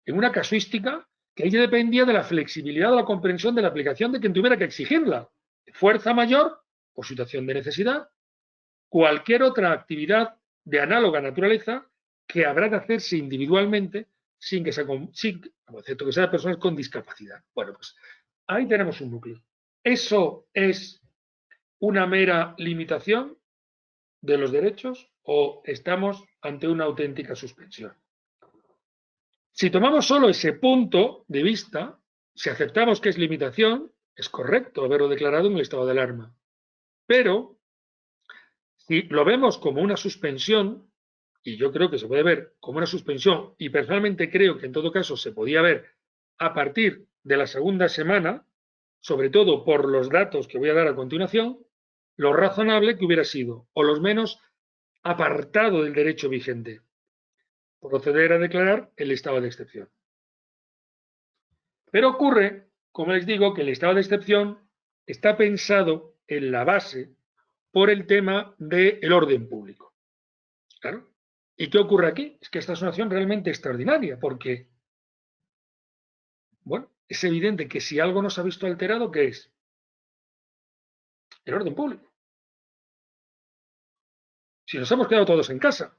en una casuística que ahí dependía de la flexibilidad o la comprensión de la aplicación de quien tuviera que exigirla. Fuerza mayor o situación de necesidad, cualquier otra actividad de análoga naturaleza que habrá de hacerse individualmente sin que sea, excepto que sean personas con discapacidad. Bueno, pues ahí tenemos un núcleo. ¿Eso es una mera limitación de los derechos o estamos ante una auténtica suspensión? Si tomamos solo ese punto de vista, si aceptamos que es limitación, es correcto haberlo declarado en el estado de alarma. Pero si lo vemos como una suspensión, y yo creo que se puede ver como una suspensión, y personalmente creo que en todo caso se podía ver a partir de la segunda semana, sobre todo por los datos que voy a dar a continuación, lo razonable que hubiera sido, o los menos apartado del derecho vigente, proceder a declarar el estado de excepción. Pero ocurre, como les digo, que el estado de excepción está pensado en la base por el tema del orden público. Claro. ¿Y qué ocurre aquí? Es que esta es una acción realmente extraordinaria, porque, bueno, es evidente que si algo nos ha visto alterado, ¿qué es? El orden público. Si nos hemos quedado todos en casa,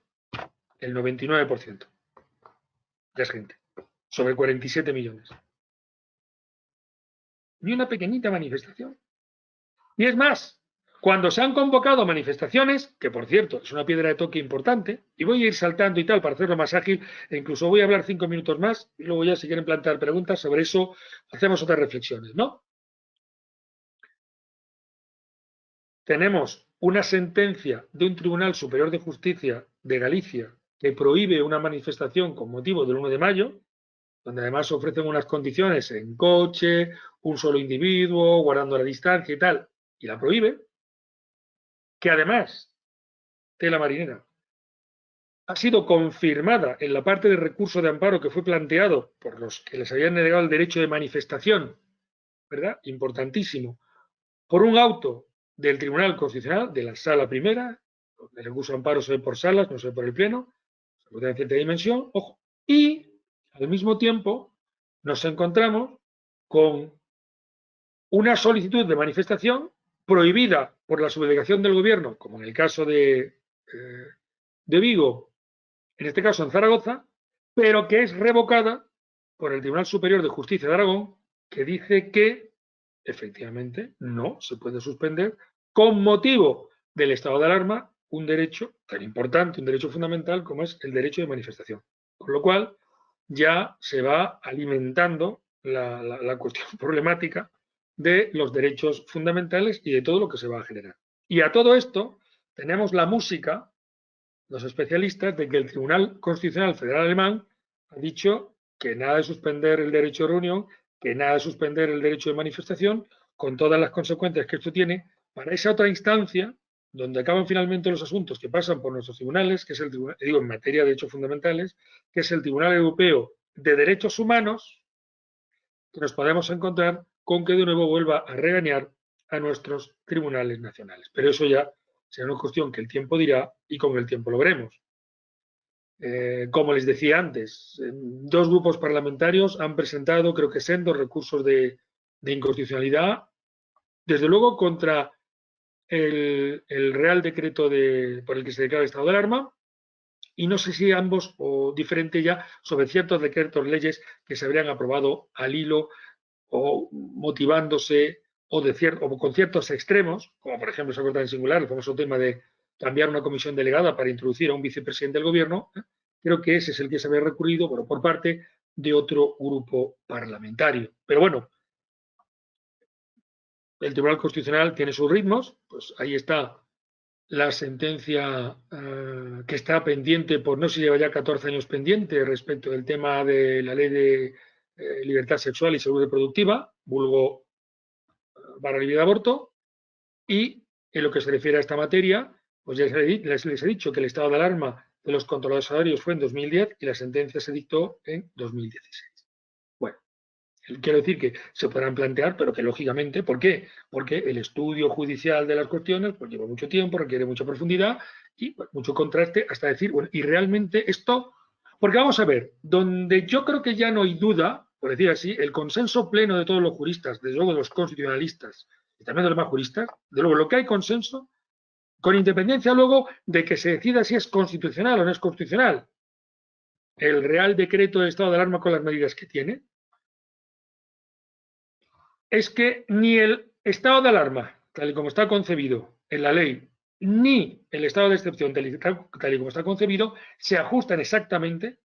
el 99% ya es gente, sobre 47 millones. Ni una pequeñita manifestación. Y es más, cuando se han convocado manifestaciones, que por cierto es una piedra de toque importante, y voy a ir saltando y tal para hacerlo más ágil, e incluso voy a hablar 5 minutos más, y luego ya si quieren plantear preguntas sobre eso, hacemos otras reflexiones, ¿no? Tenemos una sentencia de un Tribunal Superior de Justicia de Galicia que prohíbe una manifestación con motivo del 1 de mayo, donde además ofrecen unas condiciones en coche, un solo individuo, guardando la distancia y tal, y la prohíbe, que además, tela marinera, ha sido confirmada en la parte de recurso de amparo que fue planteado por los que les habían negado el derecho de manifestación, ¿verdad? Importantísimo, por un auto del Tribunal Constitucional, de la Sala Primera, el recurso de amparo se ve por salas, no se ve por el Pleno, se puede en cierta dimensión, ojo, y al mismo tiempo nos encontramos con una solicitud de manifestación prohibida por la subdelegación del gobierno, como en el caso de Vigo, en este caso en Zaragoza, pero que es revocada por el Tribunal Superior de Justicia de Aragón, que dice que efectivamente no se puede suspender con motivo del estado de alarma un derecho tan importante, un derecho fundamental como es el derecho de manifestación. Con lo cual ya se va alimentando la cuestión problemática de los derechos fundamentales y de todo lo que se va a generar. Y a todo esto tenemos la música, los especialistas, de que el Tribunal Constitucional Federal Alemán ha dicho que nada de suspender el derecho de reunión, que nada de suspender el derecho de manifestación, con todas las consecuencias que esto tiene para esa otra instancia donde acaban finalmente los asuntos que pasan por nuestros tribunales, que es el tribunal, digo, en materia de derechos fundamentales, que es el Tribunal Europeo de Derechos Humanos, que nos podemos encontrar con que de nuevo vuelva a regañar a nuestros tribunales nacionales. Pero eso ya será una cuestión que el tiempo dirá y con el tiempo lo veremos. Como les decía antes, dos grupos parlamentarios han presentado, creo que sendos recursos de inconstitucionalidad, desde luego contra el Real Decreto por el que se declara el estado de alarma, y no sé si ambos o diferente ya sobre ciertos decretos leyes que se habrían aprobado al hilo o motivándose o con ciertos extremos, como por ejemplo se acuerda en singular el famoso tema de cambiar una comisión delegada para introducir a un vicepresidente del gobierno. Creo que ese es el que se había recurrido, bueno, por parte de otro grupo parlamentario. Pero bueno, el Tribunal Constitucional tiene sus ritmos, pues ahí está la sentencia que está pendiente por, no sé si lleva ya 14 años pendiente respecto del tema de la ley de libertad sexual y salud reproductiva, vulgo para el aborto, y en lo que se refiere a esta materia, pues ya les he dicho que el estado de alarma de los controladores horarios fue en 2010 y la sentencia se dictó en 2016. Bueno, Quiero decir que se podrán plantear, pero que lógicamente, ¿por qué? Porque el estudio judicial de las cuestiones pues lleva mucho tiempo, requiere mucha profundidad y pues, mucho contraste hasta decir, bueno, y realmente esto, porque vamos a ver, donde yo creo que ya no hay duda, por decir así, el consenso pleno de todos los juristas, desde luego de los constitucionalistas y también de los más juristas, de luego lo que hay consenso, con independencia luego de que se decida si es constitucional o no es constitucional, el Real Decreto de Estado de Alarma con las medidas que tiene, es que ni el estado de alarma, tal y como está concebido en la ley, ni el estado de excepción, tal y como está concebido, se ajustan exactamente,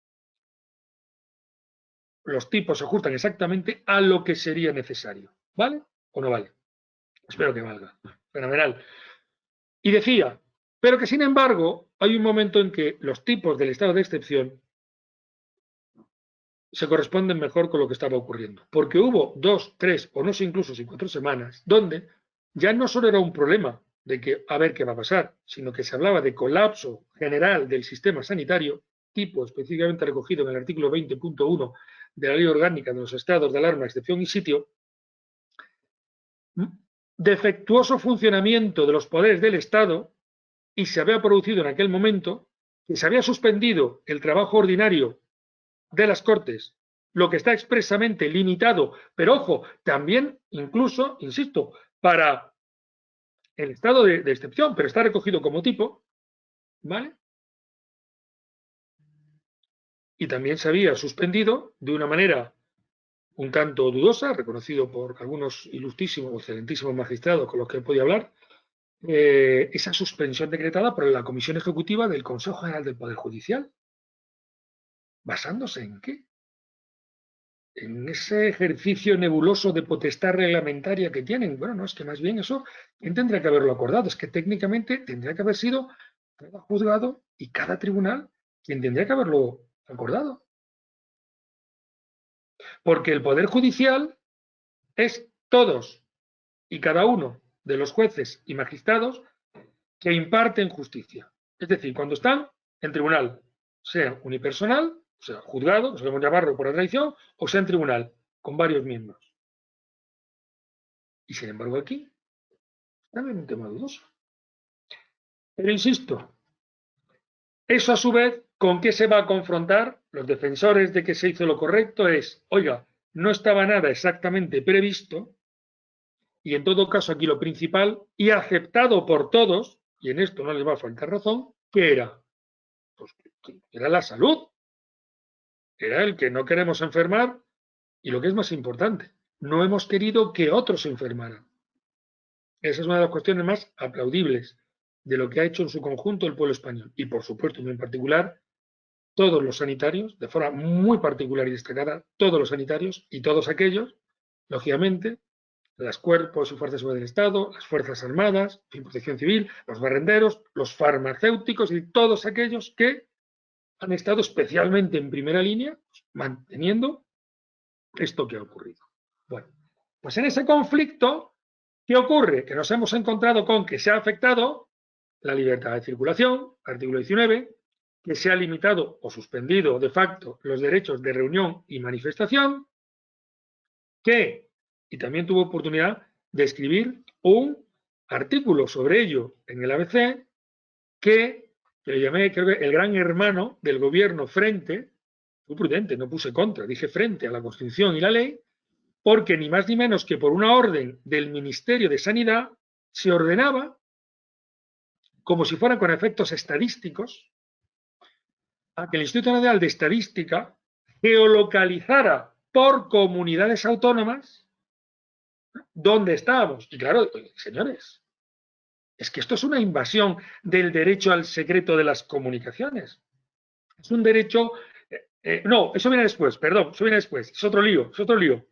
los tipos se ajustan exactamente a lo que sería necesario. ¿Vale o no vale? Espero que valga. Fenomenal. Y decía, pero que sin embargo hay un momento en que los tipos del estado de excepción se corresponden mejor con lo que estaba ocurriendo. Porque hubo 2, 3 o no sé incluso si 4 semanas donde ya no solo era un problema de que a ver qué va a pasar, sino que se hablaba de colapso general del sistema sanitario, tipo específicamente recogido en el artículo 20.1 de la Ley Orgánica de los Estados de Alarma, Excepción y Sitio, defectuoso funcionamiento de los poderes del Estado, y se había producido en aquel momento que se había suspendido el trabajo ordinario de las Cortes, lo que está expresamente limitado, pero ojo, también incluso, insisto, para el estado de excepción, pero está recogido como tipo, ¿vale? Y también se había suspendido de una manera un tanto dudosa, reconocido por algunos ilustrísimos o excelentísimos magistrados con los que he podido hablar, esa suspensión decretada por la Comisión Ejecutiva del Consejo General del Poder Judicial. ¿Basándose en qué? En ese ejercicio nebuloso de potestad reglamentaria que tienen. Bueno, no, es que más bien eso, ¿quién tendría que haberlo acordado? Es que técnicamente tendría que haber sido cada juzgado y cada tribunal quien tendría que haberlo acordado. Porque el Poder Judicial es todos y cada uno de los jueces y magistrados que imparten justicia. Es decir, cuando están en tribunal, sea unipersonal, o sea, juzgado, que solemos llamarlo por la tradición, o sea en tribunal, con varios miembros. Y sin embargo aquí, también un tema dudoso. Pero insisto, eso a su vez, ¿con qué se va a confrontar? Los defensores de que se hizo lo correcto es, oiga, no estaba nada exactamente previsto, y en todo caso aquí lo principal, y aceptado por todos, y en esto no les va a faltar razón, ¿qué era? Pues era la salud. Era el que no queremos enfermar, y lo que es más importante, no hemos querido que otros se enfermaran. Esa es una de las cuestiones más aplaudibles de lo que ha hecho en su conjunto el pueblo español. Y por supuesto, y en particular, todos los sanitarios, de forma muy particular y destacada, todos los sanitarios y todos aquellos, lógicamente, los cuerpos y fuerzas del Estado, las Fuerzas Armadas, Protección Civil, los barrenderos, los farmacéuticos y todos aquellos que han estado especialmente en primera línea, manteniendo esto que ha ocurrido. Bueno, pues en ese conflicto, ¿qué ocurre? Que nos hemos encontrado con que se ha afectado la libertad de circulación, artículo 19, que se ha limitado o suspendido de facto los derechos de reunión y manifestación, que, y también tuve oportunidad de escribir un artículo sobre ello en el ABC, que le llamé, creo que, el gran hermano del gobierno frente, fui prudente, no puse contra, dije frente a la Constitución y la ley, porque ni más ni menos que por una orden del Ministerio de Sanidad se ordenaba, como si fueran con efectos estadísticos, a que el Instituto Nacional de Estadística geolocalizara por comunidades autónomas dónde estábamos. Y claro, señores, es que esto es una invasión del derecho al secreto de las comunicaciones. Es un derecho... no, eso viene después, perdón, eso viene después. Es otro lío, es otro lío.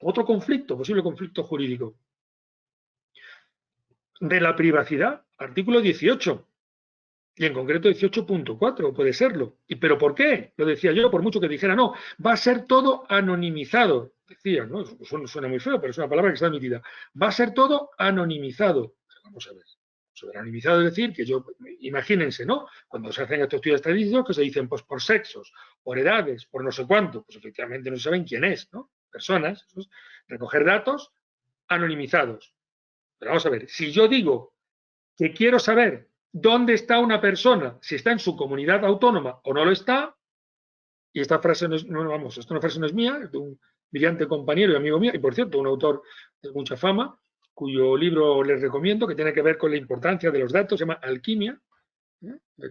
Otro conflicto, posible conflicto jurídico. De la privacidad, artículo 18. Y en concreto 18.4, puede serlo. ¿Pero por qué? Lo decía yo, por mucho que dijera, no, va a ser todo anonimizado. Decía, ¿no? Eso suena muy feo, pero es una palabra que está admitida. Va a ser todo anonimizado. Vamos a ver. Sobre anonimizado es decir, que yo, imagínense, ¿no? Cuando se hacen estos estudios estadísticos que se dicen, pues por sexos, por edades, por no sé cuánto, pues efectivamente no saben quién es, ¿no? personas, eso es recoger datos anonimizados. Pero vamos a ver, si yo digo que quiero saber dónde está una persona, si está en su comunidad autónoma o no lo está, y esta frase esta frase no es mía, es de un brillante compañero y amigo mío, y por cierto, un autor de mucha fama, cuyo libro les recomiendo, que tiene que ver con la importancia de los datos, se llama Alquimia,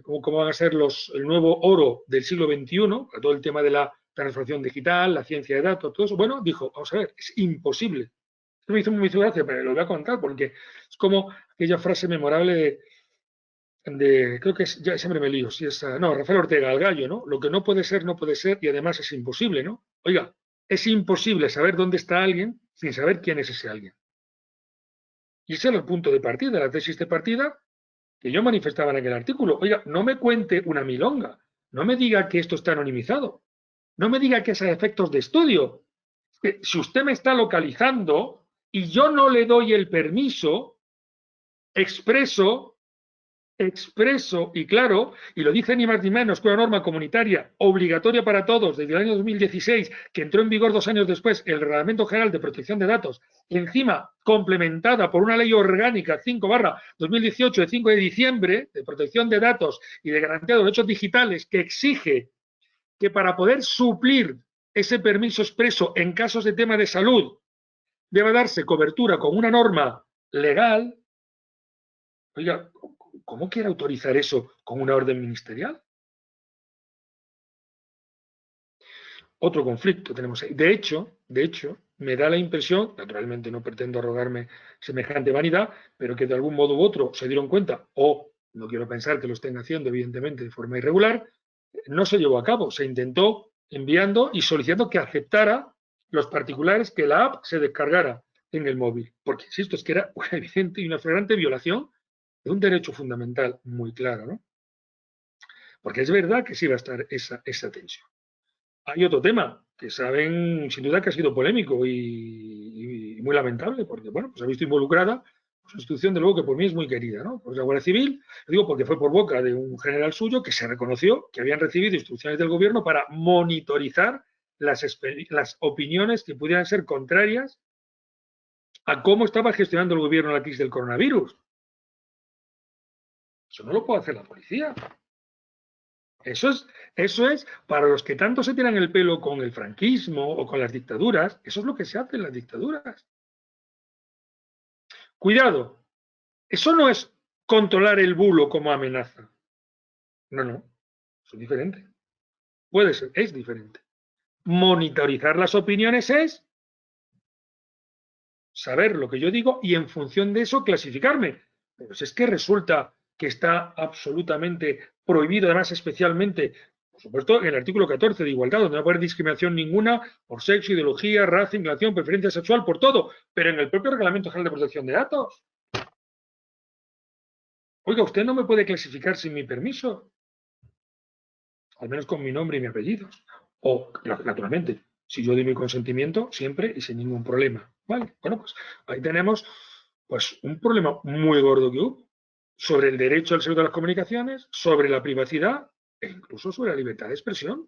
cómo van a ser el nuevo oro del siglo XXI, todo el tema de la transformación digital, la ciencia de datos, todo eso. Bueno, dijo, vamos a ver, es imposible. Esto me hizo gracia, pero lo voy a contar porque es como aquella frase memorable creo que ya siempre me lío, si es, no, Rafael Ortega, el gallo, ¿no? Lo que no puede ser, no puede ser y además es imposible, ¿no? Oiga, es imposible saber dónde está alguien sin saber quién es ese alguien. Y ese era el punto de partida, la tesis de partida que yo manifestaba en aquel artículo. Oiga, no me cuente una milonga, no me diga que esto está anonimizado, no me diga que es a efectos de estudio. Si usted me está localizando y yo no le doy el permiso expreso y claro, y lo dice ni más ni menos que una norma comunitaria obligatoria para todos desde el año 2016, que entró en vigor 2 años después, el Reglamento General de Protección de Datos, encima complementada por una ley orgánica 5/2018 de 5 de diciembre de protección de datos y de garantía de derechos digitales, que exige que para poder suplir ese permiso expreso en casos de tema de salud debe darse cobertura con una norma legal. Oiga, ¿cómo quiere autorizar eso con una orden ministerial? Otro conflicto tenemos ahí. De hecho, me da la impresión, naturalmente no pretendo arrogarme semejante vanidad, pero que de algún modo u otro se dieron cuenta, o no quiero pensar que lo estén haciendo evidentemente de forma irregular, no se llevó a cabo. Se intentó enviando y solicitando que aceptara los particulares que la app se descargara en el móvil. Porque, insisto, es que era una evidente y una flagrante violación de un derecho fundamental muy claro, ¿no? Porque es verdad que sí va a estar esa tensión. Hay otro tema que saben, sin duda, que ha sido polémico y muy lamentable, porque, bueno, pues ha visto involucrada una institución, de luego, que por mí es muy querida, ¿no? Pues la Guardia Civil, lo digo porque fue por boca de un general suyo que se reconoció que habían recibido instrucciones del gobierno para monitorizar las opiniones que pudieran ser contrarias a cómo estaba gestionando el gobierno la crisis del coronavirus. Eso no lo puede hacer la policía. Eso es para los que tanto se tiran el pelo con el franquismo o con las dictaduras, eso es lo que se hace en las dictaduras. Cuidado, eso no es controlar el bulo como amenaza. No, eso es diferente. Puede ser, es diferente. Monitorizar las opiniones es saber lo que yo digo y en función de eso clasificarme. Pero si es que resulta que está absolutamente prohibido, además especialmente, por supuesto, en el artículo 14 de igualdad, donde no puede haber discriminación ninguna por sexo, ideología, raza, inclinación, preferencia sexual, por todo, pero en el propio Reglamento General de Protección de Datos. Oiga, usted no me puede clasificar sin mi permiso, al menos con mi nombre y mi apellido. O, naturalmente, si yo doy mi consentimiento, siempre y sin ningún problema. ¿Vale? Bueno, pues ahí tenemos pues un problema muy gordo que hubo sobre el derecho al secreto de las comunicaciones, sobre la privacidad e incluso sobre la libertad de expresión.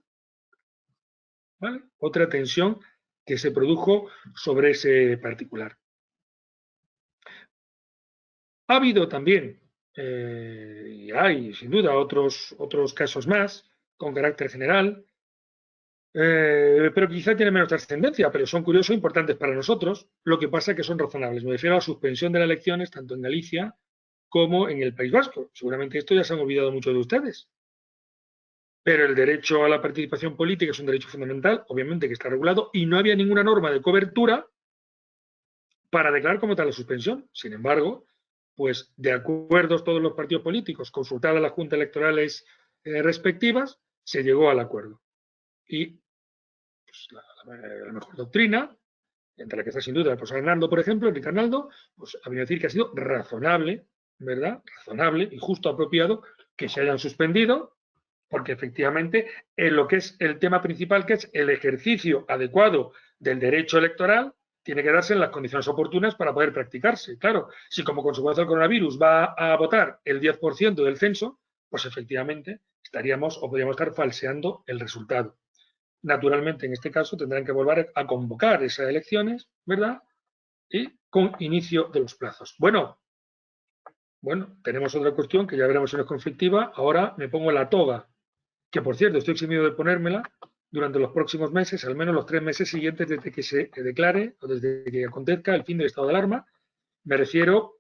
¿Vale? Otra tensión que se produjo sobre ese particular. Ha habido también, y hay sin duda otros casos más, con carácter general, pero quizá tienen menos trascendencia, pero son curiosos e importantes para nosotros. Lo que pasa es que son razonables. Me refiero a la suspensión de las elecciones tanto en Galicia como en el País Vasco. Seguramente esto ya se han olvidado muchos de ustedes. Pero el derecho a la participación política es un derecho fundamental, obviamente que está regulado, y no había ninguna norma de cobertura para declarar como tal la suspensión. Sin embargo, pues de acuerdo todos los partidos políticos, consultadas las juntas electorales respectivas, se llegó al acuerdo. Y pues, la mejor doctrina, entre la que está sin duda el profesor Arnaldo, por ejemplo, Enrique Arnaldo, pues habría que decir que ha sido razonable, ¿verdad? Razonable y justo apropiado que se hayan suspendido, porque efectivamente en lo que es el tema principal, que es el ejercicio adecuado del derecho electoral, tiene que darse en las condiciones oportunas para poder practicarse. Claro, si como consecuencia del coronavirus va a votar el 10% del censo, pues efectivamente estaríamos o podríamos estar falseando el resultado. naturalmente en este caso tendrán que volver a convocar esas elecciones, ¿verdad? Y con inicio de los plazos. Bueno, tenemos otra cuestión que ya veremos si no es conflictiva. Ahora me pongo la toga, que por cierto estoy eximido de ponérmela durante los próximos meses, al menos los 3 meses siguientes desde que se declare o desde que acontezca el fin del estado de alarma. Me refiero,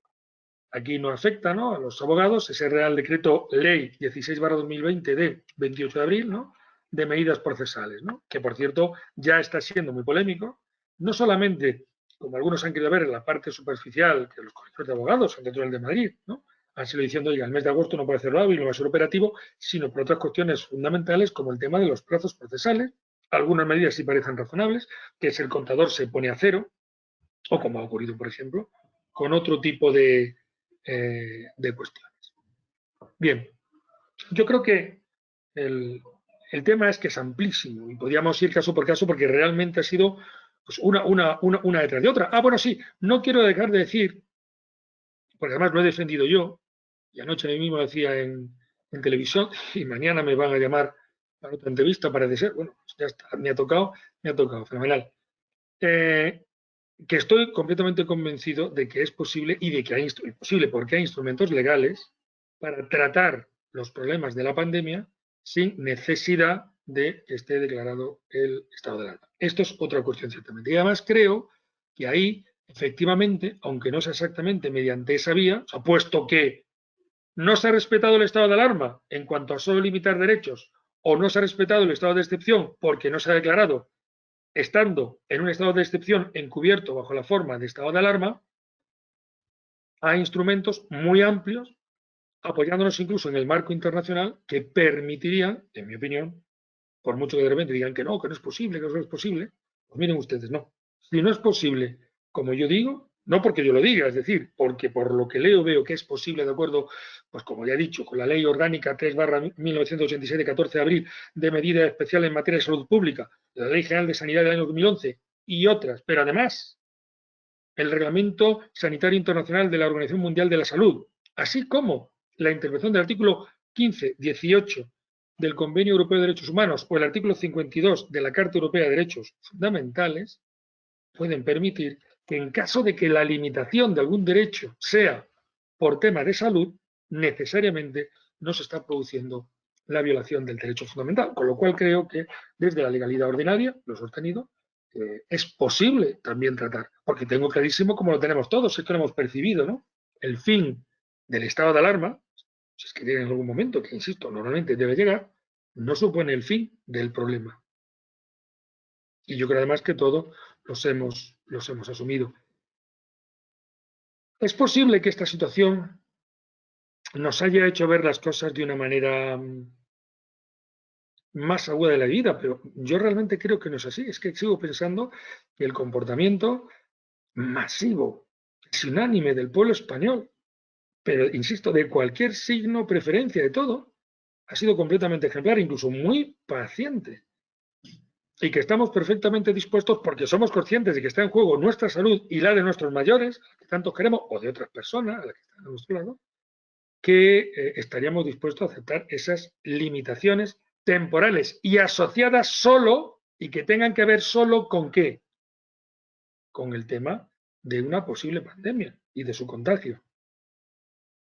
aquí no afecta, ¿no?, a los abogados, ese Real Decreto Ley 16/2020 de 28 de abril, ¿no?, de medidas procesales, ¿no?, que por cierto ya está siendo muy polémico, no solamente, como algunos han querido ver, en la parte superficial, que los colegios de abogados, entre otros el de Madrid, ¿no?, han sido diciendo, oiga, el mes de agosto no puede ser hábil, no va a ser operativo, sino por otras cuestiones fundamentales como el tema de los plazos procesales. Algunas medidas sí parecen razonables, que es el contador se pone a cero, o como ha ocurrido, por ejemplo, con otro tipo de cuestiones. Bien, yo creo que el tema es que es amplísimo y podríamos ir caso por caso porque realmente ha sido pues, una detrás de otra. Bueno, sí, no quiero dejar de decir, porque además lo he defendido yo, y anoche mismo lo decía en televisión, y mañana me van a llamar para otra entrevista, parece ser. Bueno, pues ya está, me ha tocado, fenomenal. Que estoy completamente convencido de que es posible y de que es posible porque hay instrumentos legales para tratar los problemas de la pandemia sin necesidad de que esté declarado el estado de alarma. Esto es otra cuestión ciertamente. Y además creo que ahí, efectivamente, aunque no sea exactamente mediante esa vía, o sea, puesto que no se ha respetado el estado de alarma en cuanto a solo limitar derechos o no se ha respetado el estado de excepción porque no se ha declarado estando en un estado de excepción encubierto bajo la forma de estado de alarma, hay instrumentos muy amplios, apoyándonos incluso en el marco internacional, que permitirían, en mi opinión, por mucho que de repente digan que no es posible, que no es posible, pues miren ustedes, no. Si no es posible, como yo digo, no porque yo lo diga, es decir, porque por lo que leo veo que es posible, de acuerdo, pues como ya he dicho, con la Ley Orgánica 3/1986 de 14 de abril de medidas especiales en materia de salud pública, la Ley General de Sanidad del año 2011 y otras, pero además el Reglamento Sanitario Internacional de la Organización Mundial de la Salud, así como la intervención del artículo 15, 18 del Convenio Europeo de Derechos Humanos o el artículo 52 de la Carta Europea de Derechos Fundamentales, pueden permitir que en caso de que la limitación de algún derecho sea por tema de salud, necesariamente no se está produciendo la violación del derecho fundamental. Con lo cual creo que desde la legalidad ordinaria, lo he sostenido, es posible también tratar, porque tengo clarísimo como lo tenemos todos, es que lo hemos percibido, ¿no? El fin del estado de alarma, si es que llega en algún momento, que insisto, normalmente debe llegar, no supone el fin del problema. Y yo creo además que todos los hemos asumido. Es posible que esta situación nos haya hecho ver las cosas de una manera más aguda de la vida, pero yo realmente creo que no es así. Es que sigo pensando que el comportamiento masivo, casi unánime del pueblo español, pero insisto, de cualquier signo, preferencia, de todo, ha sido completamente ejemplar, incluso muy paciente. Y que estamos perfectamente dispuestos, porque somos conscientes de que está en juego nuestra salud y la de nuestros mayores, que tanto queremos, o de otras personas a las que están a nuestro lado, que estaríamos dispuestos a aceptar esas limitaciones temporales y asociadas solo, y que tengan que ver solo con ¿qué? Con el tema de una posible pandemia y de su contagio.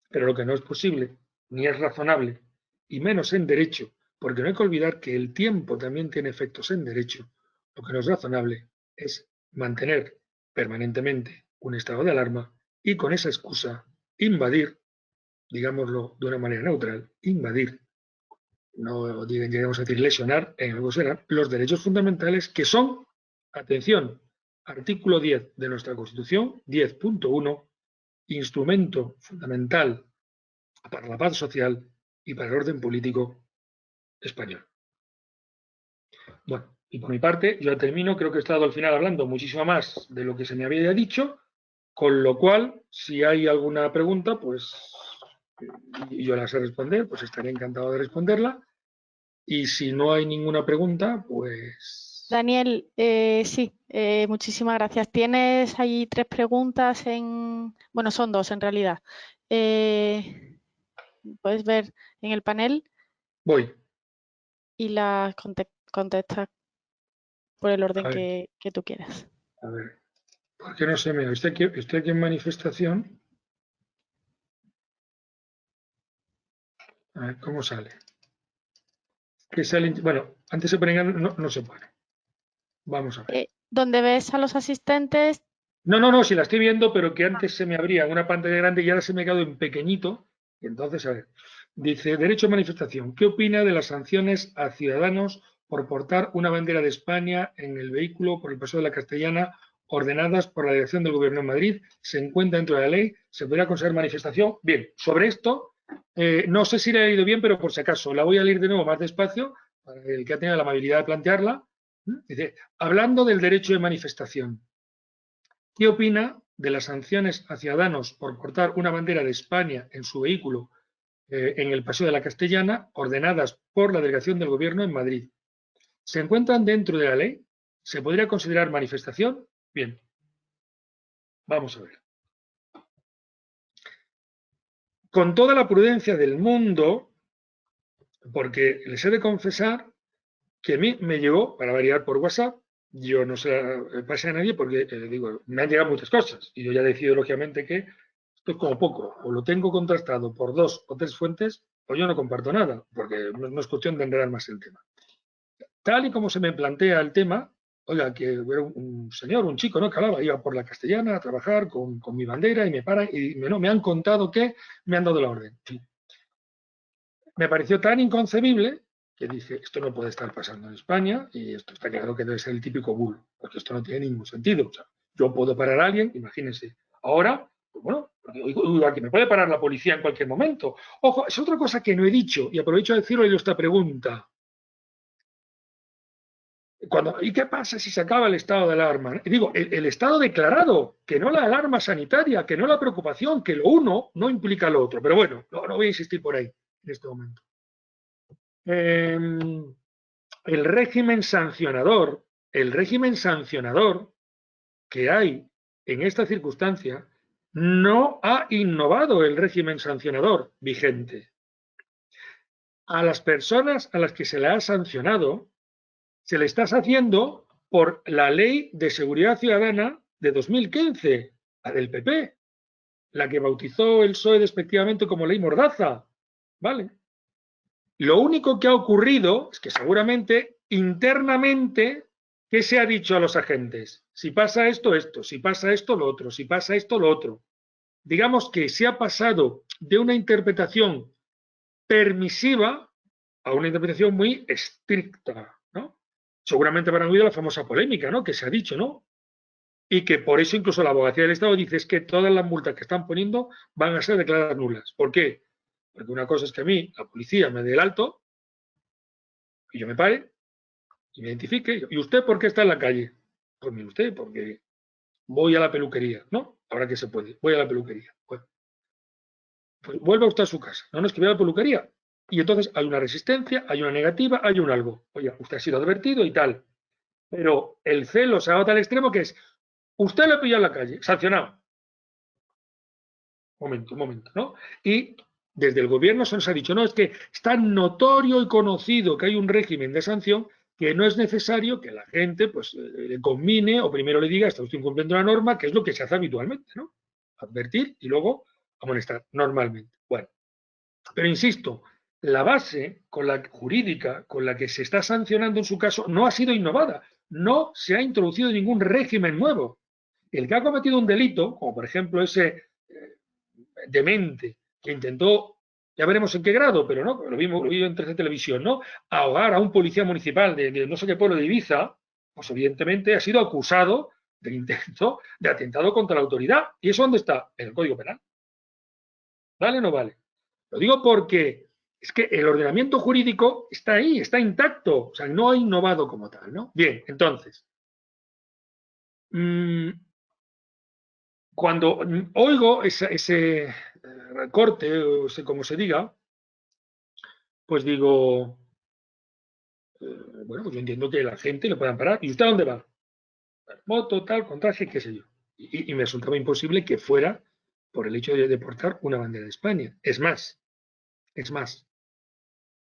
Pero lo que no es posible, ni es razonable, y menos en derecho, porque no hay que olvidar que el tiempo también tiene efectos en derecho, lo que no es razonable es mantener permanentemente un estado de alarma y con esa excusa invadir, digámoslo de una manera neutral, invadir, no lleguemos a decir lesionar, en algo será, los derechos fundamentales que son, atención, artículo 10 de nuestra Constitución, 10.1, instrumento fundamental para la paz social y para el orden político español. Bueno, y por mi parte, yo ya termino, creo que he estado al final hablando muchísimo más de lo que se me había dicho, con lo cual, si hay alguna pregunta, pues y yo la sé responder, pues estaría encantado de responderla, y si no hay ninguna pregunta, pues... Daniel, sí, muchísimas gracias. Tienes ahí 3 preguntas bueno, son 2 en realidad. Puedes ver en el panel. Voy. Y las contestas por el orden A ver. que tú quieras. A ver, ¿por qué no se me ve? Estoy aquí en manifestación. A ver, ¿cómo sale? Que sale, bueno, antes se ponía, no se pone. Vamos a ver. Donde ves a los asistentes, No, si la estoy viendo, pero que antes se me abría en una pantalla grande y ahora se me ha quedado en pequeñito. Y entonces, a ver, dice, derecho a manifestación. ¿Qué opina de las sanciones a ciudadanos por portar una bandera de España en el vehículo por el Paseo de la Castellana ordenadas por la dirección del Gobierno de Madrid? ¿Se encuentra dentro de la ley? ¿Se podría considerar manifestación? Bien, sobre esto, no sé si la he leído bien, pero por si acaso, la voy a leer de nuevo más despacio, para el que ha tenido la amabilidad de plantearla. Dice, hablando del derecho de manifestación, ¿qué opina de las sanciones a ciudadanos por portar una bandera de España en su vehículo en el Paseo de la Castellana, ordenadas por la delegación del Gobierno en Madrid? ¿Se encuentran dentro de la ley? ¿Se podría considerar manifestación? Bien, vamos a ver. Con toda la prudencia del mundo, porque les he de confesar que a mí me llegó, para variar por WhatsApp, yo no se la pasé a nadie porque, digo, me han llegado muchas cosas y yo ya decido lógicamente que esto es como poco, o lo tengo contrastado por 2 o 3 fuentes o yo no comparto nada, porque no es cuestión de enredar más el tema. Tal y como se me plantea el tema, oiga, que era un señor, un chico, ¿no? Que hablaba, iba por la Castellana a trabajar con mi bandera y me paran y me han contado que me han dado la orden. Sí. Me pareció tan inconcebible que dije, esto no puede estar pasando en España y esto está claro que debe ser el típico bulo, porque esto no tiene ningún sentido. O sea, yo puedo parar a alguien, imagínense. Ahora, pues bueno, que me puede parar la policía en cualquier momento. Ojo, es otra cosa que no he dicho y aprovecho a decirlo y esta pregunta. ¿Y qué pasa si se acaba el estado de alarma? Y digo, el estado declarado, que no la alarma sanitaria, que no la preocupación, que lo uno no implica lo otro. Pero bueno, no voy a insistir por ahí en este momento. El régimen sancionador que hay en esta circunstancia no ha innovado el régimen sancionador vigente. A las personas a las que se le ha sancionado se le está haciendo por la Ley de Seguridad Ciudadana de 2015, la del PP, la que bautizó el PSOE despectivamente como Ley Mordaza, ¿vale? Lo único que ha ocurrido es que seguramente internamente, ¿qué se ha dicho a los agentes? Si pasa esto, esto, si pasa esto, lo otro, si pasa esto, lo otro. Digamos que se ha pasado de una interpretación permisiva a una interpretación muy estricta, ¿no? Seguramente habrán oído la famosa polémica, ¿no? Que se ha dicho, ¿no? Y que por eso incluso la abogacía del Estado dice es que todas las multas que están poniendo van a ser declaradas nulas. ¿Por qué? Porque una cosa es que a mí la policía me dé el alto y yo me pare y me identifique. ¿Y usted por qué está en la calle? Pues mire usted, porque voy a la peluquería, ¿no? Ahora que se puede, voy a la peluquería. Bueno, pues vuelva usted a su casa. No, es que voy a la peluquería. Y entonces hay una resistencia, hay una negativa, hay un algo. Oye, usted ha sido advertido y tal. Pero el celo se ha dado al extremo que es, usted lo pillado en la calle, sancionado. Un momento, ¿no? Y desde el gobierno se nos ha dicho, no, es que es tan notorio y conocido que hay un régimen de sanción que no es necesario que la gente pues le conmine o primero le diga, está usted incumpliendo la norma, que es lo que se hace habitualmente, ¿no? Advertir y luego amonestar normalmente. Bueno, pero insisto, la base jurídica con la que se está sancionando en su caso no ha sido innovada, no se ha introducido ningún régimen nuevo. El que ha cometido un delito, como por ejemplo ese demente que intentó, ya veremos en qué grado, pero no, lo vimos en televisión, ¿no? Ahogar a un policía municipal de no sé qué pueblo de Ibiza, pues evidentemente ha sido acusado del intento de atentado contra la autoridad. ¿Y eso dónde está? En el Código Penal. ¿Vale o no vale? Lo digo porque es que el ordenamiento jurídico está ahí, está intacto, o sea, no ha innovado como tal, ¿no? Bien, entonces, cuando oigo ese recorte, o ese como se diga, pues digo, bueno, pues yo entiendo que la gente le puedan parar. ¿Y usted a dónde va? Moto, tal, con traje, qué sé yo. Y me resultaba imposible que fuera por el hecho de portar una bandera de España. Es más,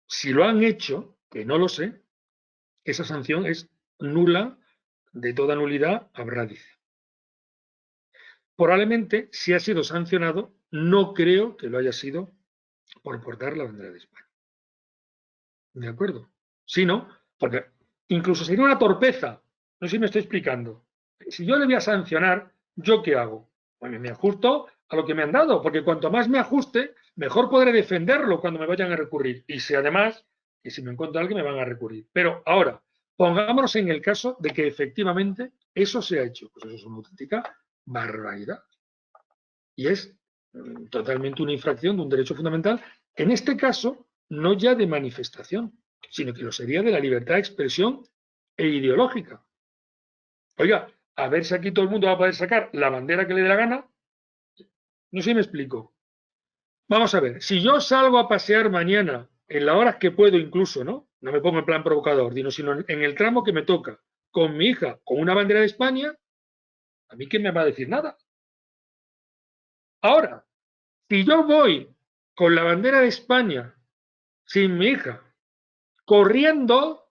si lo han hecho, que no lo sé, esa sanción es nula de toda nulidad habrá, dice. Probablemente, si ha sido sancionado, no creo que lo haya sido por portar la bandera de España. ¿De acuerdo? Si no, porque incluso sería una torpeza. No sé si me estoy explicando. Si yo le voy a sancionar, ¿yo qué hago? Pues me ajusto a lo que me han dado, porque cuanto más me ajuste, mejor podré defenderlo cuando me vayan a recurrir. Y si además, que si me encuentro a alguien, me van a recurrir. Pero ahora, pongámonos en el caso de que efectivamente eso se ha hecho. Pues eso es una auténtica barbaridad. Y es totalmente una infracción de un derecho fundamental, en este caso, no ya de manifestación, sino que lo sería de la libertad de expresión e ideológica. Oiga, a ver si aquí todo el mundo va a poder sacar la bandera que le dé la gana. No sé si me explico. Vamos a ver, si yo salgo a pasear mañana, en las horas que puedo incluso, ¿no? No me pongo en plan provocador, sino en el tramo que me toca, con mi hija, con una bandera de España, ¿a mí quién me va a decir nada? Ahora, si yo voy con la bandera de España sin mi hija, corriendo,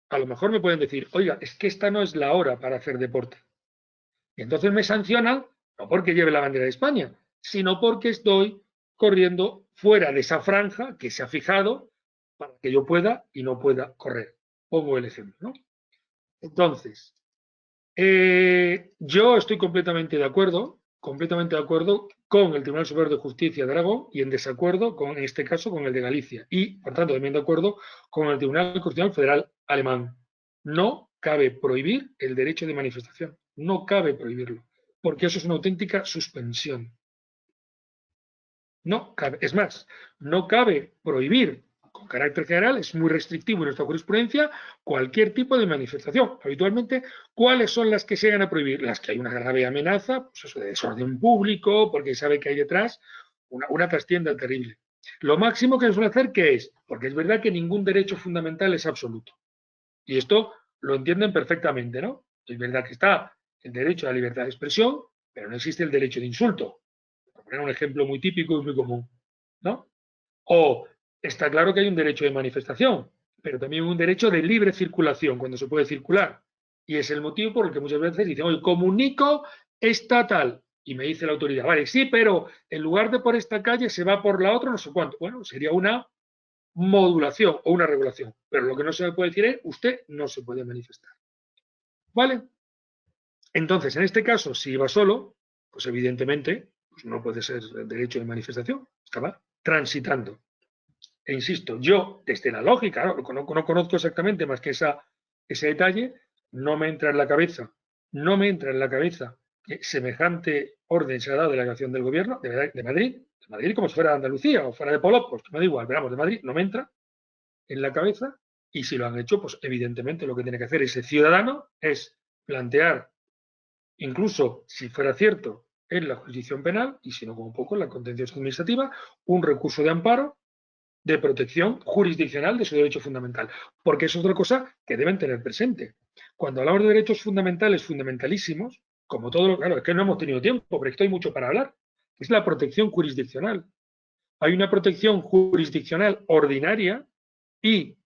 a lo mejor me pueden decir, oiga, es que esta no es la hora para hacer deporte. Y entonces me sancionan, no porque lleve la bandera de España, sino porque estoy corriendo fuera de esa franja que se ha fijado para que yo pueda y no pueda correr. Pongo el ejemplo, ¿no? Entonces, yo estoy completamente de acuerdo con el Tribunal Superior de Justicia de Aragón y en desacuerdo con, en este caso, con el de Galicia. Y, por tanto, también de acuerdo con el Tribunal Constitucional Federal alemán. No cabe prohibir el derecho de manifestación. No cabe prohibirlo, porque eso es una auténtica suspensión. No cabe, es más, no cabe prohibir con carácter general, es muy restrictivo en nuestra jurisprudencia, cualquier tipo de manifestación. Habitualmente, ¿cuáles son las que se llegan a prohibir? Las que hay una grave amenaza, pues eso de desorden público, porque sabe que hay detrás una trastienda terrible. Lo máximo que se suele hacer, ¿qué es? Porque es verdad que ningún derecho fundamental es absoluto. Y esto lo entienden perfectamente, ¿no? Es verdad que está el derecho a la libertad de expresión, pero no existe el derecho de insulto. Por poner un ejemplo muy típico y muy común, ¿no? O está claro que hay un derecho de manifestación, pero también un derecho de libre circulación, cuando se puede circular. Y es el motivo por el que muchas veces dicen, oye, comunico estatal. Y me dice la autoridad, vale, sí, pero en lugar de por esta calle se va por la otra, no sé cuánto. Bueno, sería una modulación o una regulación. Pero lo que no se puede decir es, usted no se puede manifestar. ¿Vale? Entonces, en este caso, si iba solo, pues evidentemente pues no puede ser derecho de manifestación. Estaba transitando. E insisto, yo, desde la lógica, no conozco exactamente más que ese detalle, no me entra en la cabeza que semejante orden se ha dado de la acción del gobierno de Madrid como si fuera de Andalucía o fuera de Polop, pues me da igual, pero vamos, de Madrid no me entra en la cabeza, y si lo han hecho, pues evidentemente lo que tiene que hacer ese ciudadano es plantear, incluso si fuera cierto, en la jurisdicción penal, y si no como poco en la contenciosa administrativa, un recurso de amparo de protección jurisdiccional de su derecho fundamental. Porque eso es otra cosa que deben tener presente. Cuando hablamos de derechos fundamentales, fundamentalísimos, como todo lo claro, es que no hemos tenido tiempo, pero es que hay mucho para hablar, es la protección jurisdiccional. Hay una protección jurisdiccional ordinaria y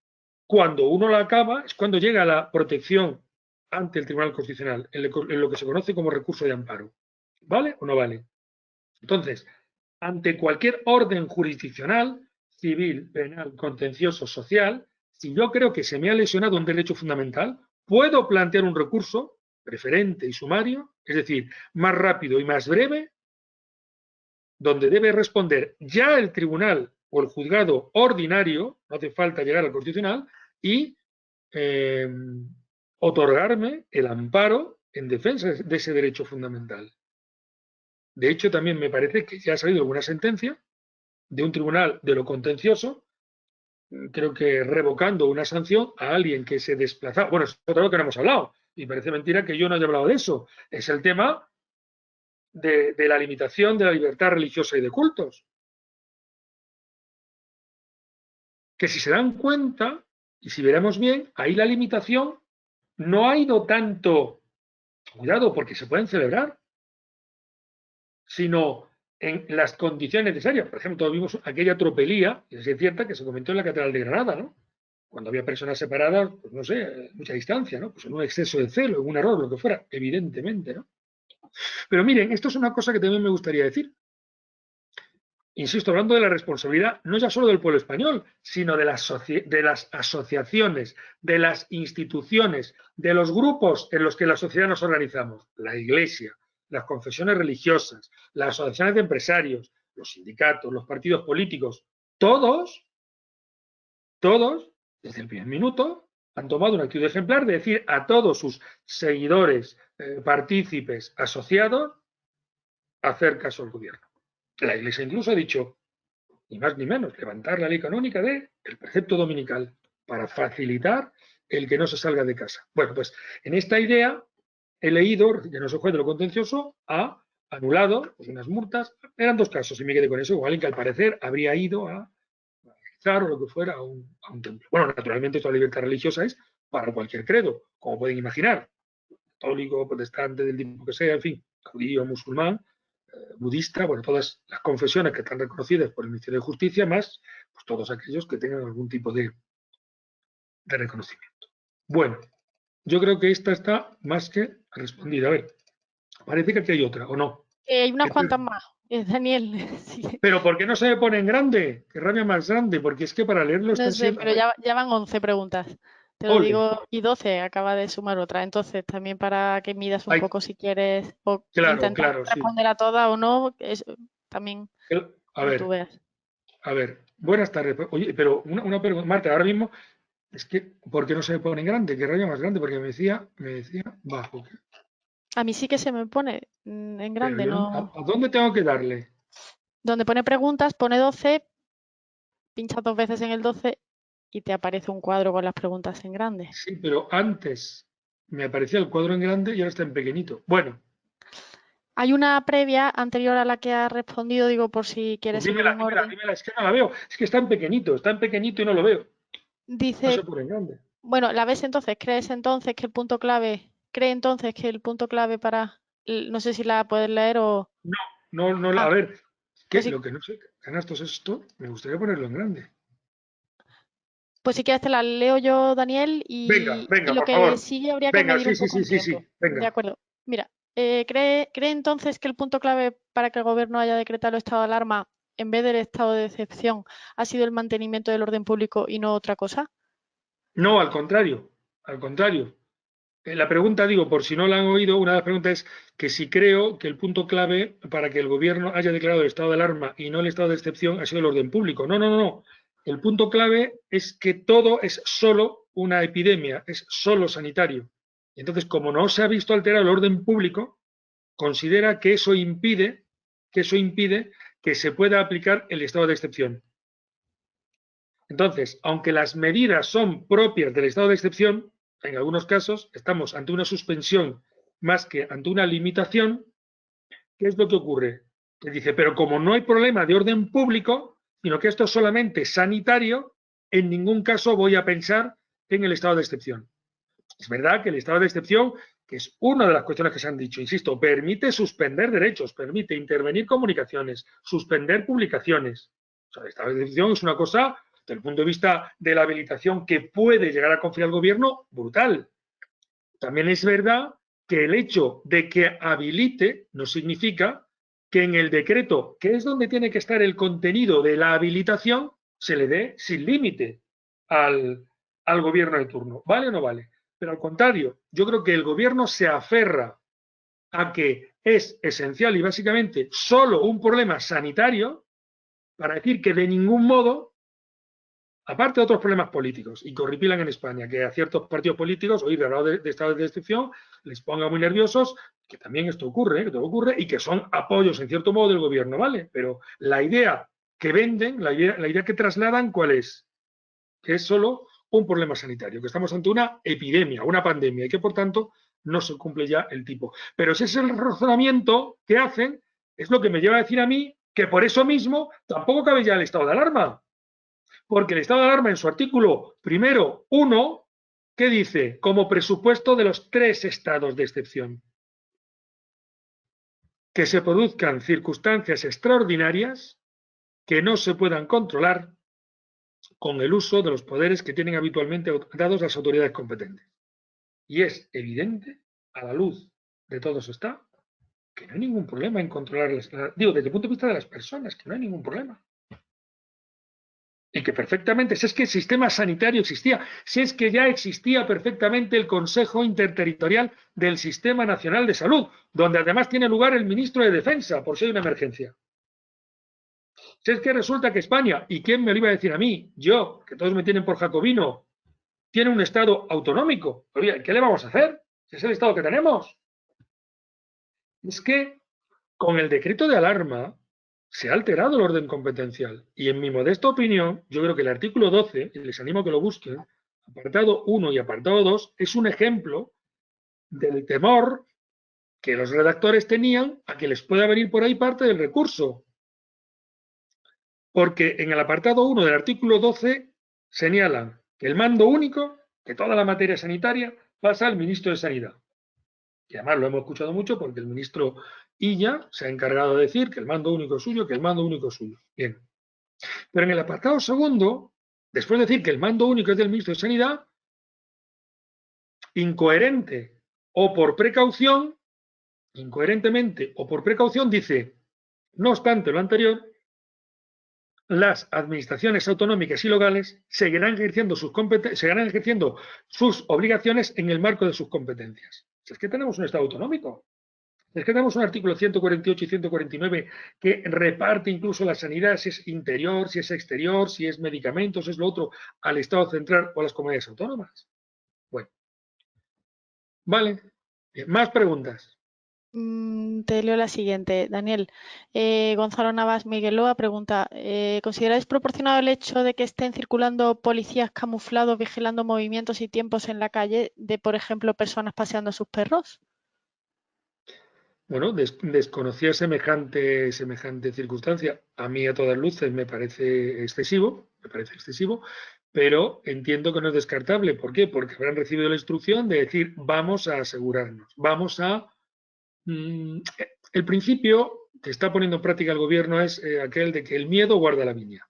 cuando uno la acaba es cuando llega a la protección ante el Tribunal Constitucional, en lo que se conoce como recurso de amparo. ¿Vale o no vale? Entonces, ante cualquier orden jurisdiccional, civil, penal, contencioso, social, si yo creo que se me ha lesionado un derecho fundamental, puedo plantear un recurso preferente y sumario, es decir, más rápido y más breve, donde debe responder ya el tribunal o el juzgado ordinario, no hace falta llegar al constitucional, y otorgarme el amparo en defensa de ese derecho fundamental. De hecho, también me parece que ya ha salido alguna sentencia de un tribunal de lo contencioso, creo que revocando una sanción a alguien que se desplazaba. Bueno, es otro que no hemos hablado, y parece mentira que yo no haya hablado de eso. Es el tema de la limitación de la libertad religiosa y de cultos. Que si se dan cuenta, y si veremos bien, ahí la limitación no ha ido tanto, cuidado, porque se pueden celebrar, sino en las condiciones necesarias. Por ejemplo, todos vimos aquella tropelía, y es cierta, que se comentó en la Catedral de Granada, ¿no? cuando había personas separadas, pues no sé, mucha distancia, ¿no? Pues en un exceso de celo, en un error, lo que fuera, evidentemente, ¿no? Pero miren, esto es una cosa que también me gustaría decir. Insisto, hablando de la responsabilidad no ya solo del pueblo español, sino de las asociaciones, de las instituciones, de los grupos en los que la sociedad nos organizamos, la Iglesia, las confesiones religiosas, las asociaciones de empresarios, los sindicatos, los partidos políticos, todos, desde el primer minuto, han tomado una actitud ejemplar de decir a todos sus seguidores, partícipes, asociados, hacer caso al gobierno. La Iglesia incluso ha dicho, ni más ni menos, levantar la ley canónica del precepto dominical para facilitar el que no se salga de casa. Bueno, pues en esta idea he leído, que no soy juez de lo contencioso, ha anulado pues, unas multas. Eran dos casos y me quedé con eso, alguien que al parecer habría ido a rezar o lo que fuera a un templo. Bueno, naturalmente toda libertad religiosa es para cualquier credo, como pueden imaginar, católico, protestante, del tipo que sea, en fin, judío, musulmán, budista, bueno, todas las confesiones que están reconocidas por el Ministerio de Justicia, más pues, todos aquellos que tengan algún tipo de reconocimiento. Bueno, yo creo que esta está más que respondida. A ver, parece que aquí hay otra, ¿o no? Hay unas cuantas más, Daniel. Sí. Pero ¿por qué no se me pone en grande? Que rabia más grande, porque es que para leerlo está No sé, siendo... pero ya van 11 preguntas. Te lo Ole. digo, y 12, acaba de sumar otra. Entonces, también para que midas un Ay, poco si quieres o claro, intentar claro, sí. responder a todas o no, es, también A como tú veas. ver, buenas tardes. Oye, pero una pregunta, Marta, ahora mismo, es que, ¿por qué no se me pone en grande? ¿Qué rabia más grande? Porque me decía bajo. A mí sí que se me pone en Pero grande, yo no, ¿no? ¿a dónde tengo que darle? Donde pone preguntas, pone 12, pinchas 2 veces en el 12 y te aparece un cuadro con las preguntas en grande. Sí, pero antes me aparecía el cuadro en grande y ahora está en pequeñito. Bueno, Hay una previa anterior a la que has respondido, digo, por si pues quieres seguir un orden. dímela, es que no la veo. Es que está en pequeñito y no lo veo. No se Dice, pone en grande. bueno, ¿la ves entonces? ¿Crees entonces que el punto clave, cree entonces que el punto clave para, no sé si la puedes leer o... No, a Ah, ver, pues lo que no sé, canastos es esto, me gustaría ponerlo en grande. pues si quieres te la leo yo, Daniel, y Venga, lo por que favor. sigue habría que Venga, medir sí, un sí, poco sí, en sí, tiempo. sí. De Venga. acuerdo. Mira, ¿cree entonces que el punto clave para que el gobierno haya decretado el estado de alarma en vez del estado de excepción ha sido el mantenimiento del orden público y no otra cosa? No, al contrario, al contrario. La pregunta, digo, por si no la han oído, una de las preguntas es que si creo que el punto clave para que el gobierno haya declarado el estado de alarma y no el estado de excepción ha sido el orden público. No. El punto clave es que todo es solo una epidemia, es solo sanitario. Entonces, como no se ha visto alterado el orden público, considera que eso impide que se pueda aplicar el estado de excepción. Entonces, aunque las medidas son propias del estado de excepción, en algunos casos estamos ante una suspensión más que ante una limitación. ¿Qué es lo que ocurre? Que dice, pero como no hay problema de orden público, sino que esto es solamente sanitario, en ningún caso voy a pensar en el estado de excepción. Es verdad que el estado de excepción, que es una de las cuestiones que se han dicho, insisto, permite suspender derechos, permite intervenir comunicaciones, suspender publicaciones. O sea, el estado de excepción es una cosa, desde el punto de vista de la habilitación que puede llegar a confiar el gobierno, brutal. También es verdad que el hecho de que habilite no significa que en el decreto, que es donde tiene que estar el contenido de la habilitación, se le dé sin límite al gobierno de turno. ¿Vale o no vale? Pero al contrario, yo creo que el gobierno se aferra a que es esencial y básicamente solo un problema sanitario para decir que de ningún modo, aparte de otros problemas políticos, y que horripilan en España, que a ciertos partidos políticos, oír hablar de estados de excepción, les ponga muy nerviosos, que también esto ocurre, y que son apoyos en cierto modo del gobierno, ¿vale? Pero la idea que venden, la idea que trasladan, ¿cuál es? Que es solo un problema sanitario, que estamos ante una epidemia, una pandemia, y que por tanto no se cumple ya el tipo. Pero ese es el razonamiento que hacen, es lo que me lleva a decir a mí que por eso mismo tampoco cabe ya el estado de alarma. Porque el estado de alarma en su artículo primero 1, ¿qué dice? Como presupuesto de los 3 estados de excepción. Que se produzcan circunstancias extraordinarias que no se puedan controlar con el uso de los poderes que tienen habitualmente dados las autoridades competentes. Y es evidente, a la luz de todo eso está, que no hay ningún problema en controlar, digo, desde el punto de vista de las personas, que no hay ningún problema. Y que perfectamente, si es que el sistema sanitario existía, si es que ya existía perfectamente el Consejo Interterritorial del Sistema Nacional de Salud, donde además tiene lugar el ministro de Defensa, por si hay una emergencia. Si es que resulta que España, ¿y quién me lo iba a decir a mí? Yo, que todos me tienen por jacobino, tiene un Estado autonómico. Oye, ¿qué le vamos a hacer? Si es el Estado que tenemos. Es que con el decreto de alarma se ha alterado el orden competencial. Y en mi modesta opinión, yo creo que el artículo 12, y les animo a que lo busquen, apartado 1 y apartado 2, es un ejemplo del temor que los redactores tenían a que les pueda venir por ahí parte del recurso. Porque en el apartado 1 del artículo 12 señalan que el mando único, que toda la materia sanitaria, pasa al ministro de Sanidad. Y además lo hemos escuchado mucho porque el ministro Illa se ha encargado de decir que el mando único es suyo, que el mando único es suyo. Bien. Pero en el apartado segundo, después de decir que el mando único es del ministro de Sanidad, incoherente o por precaución, incoherentemente o por precaución, dice, no obstante lo anterior, las administraciones autonómicas y locales seguirán ejerciendo sus obligaciones en el marco de sus competencias. Si es que tenemos un Estado autonómico. Es que tenemos un artículo 148 y 149 que reparte incluso la sanidad, si es interior, si es exterior, si es medicamentos, si es lo otro, al Estado central o a las comunidades autónomas. Bueno. Vale. Bien, más preguntas. Te leo la siguiente, Daniel. Gonzalo Navas Migueloa pregunta, ¿consideráis proporcionado el hecho de que estén circulando policías camuflados vigilando movimientos y tiempos en la calle de, por ejemplo, personas paseando a sus perros? Bueno, desconocía semejante circunstancia. A mí, a todas luces, me parece excesivo, pero entiendo que no es descartable. ¿Por qué? Porque habrán recibido la instrucción de decir, vamos a asegurarnos, vamos a... el principio que está poniendo en práctica el gobierno es aquel de que el miedo guarda la viña.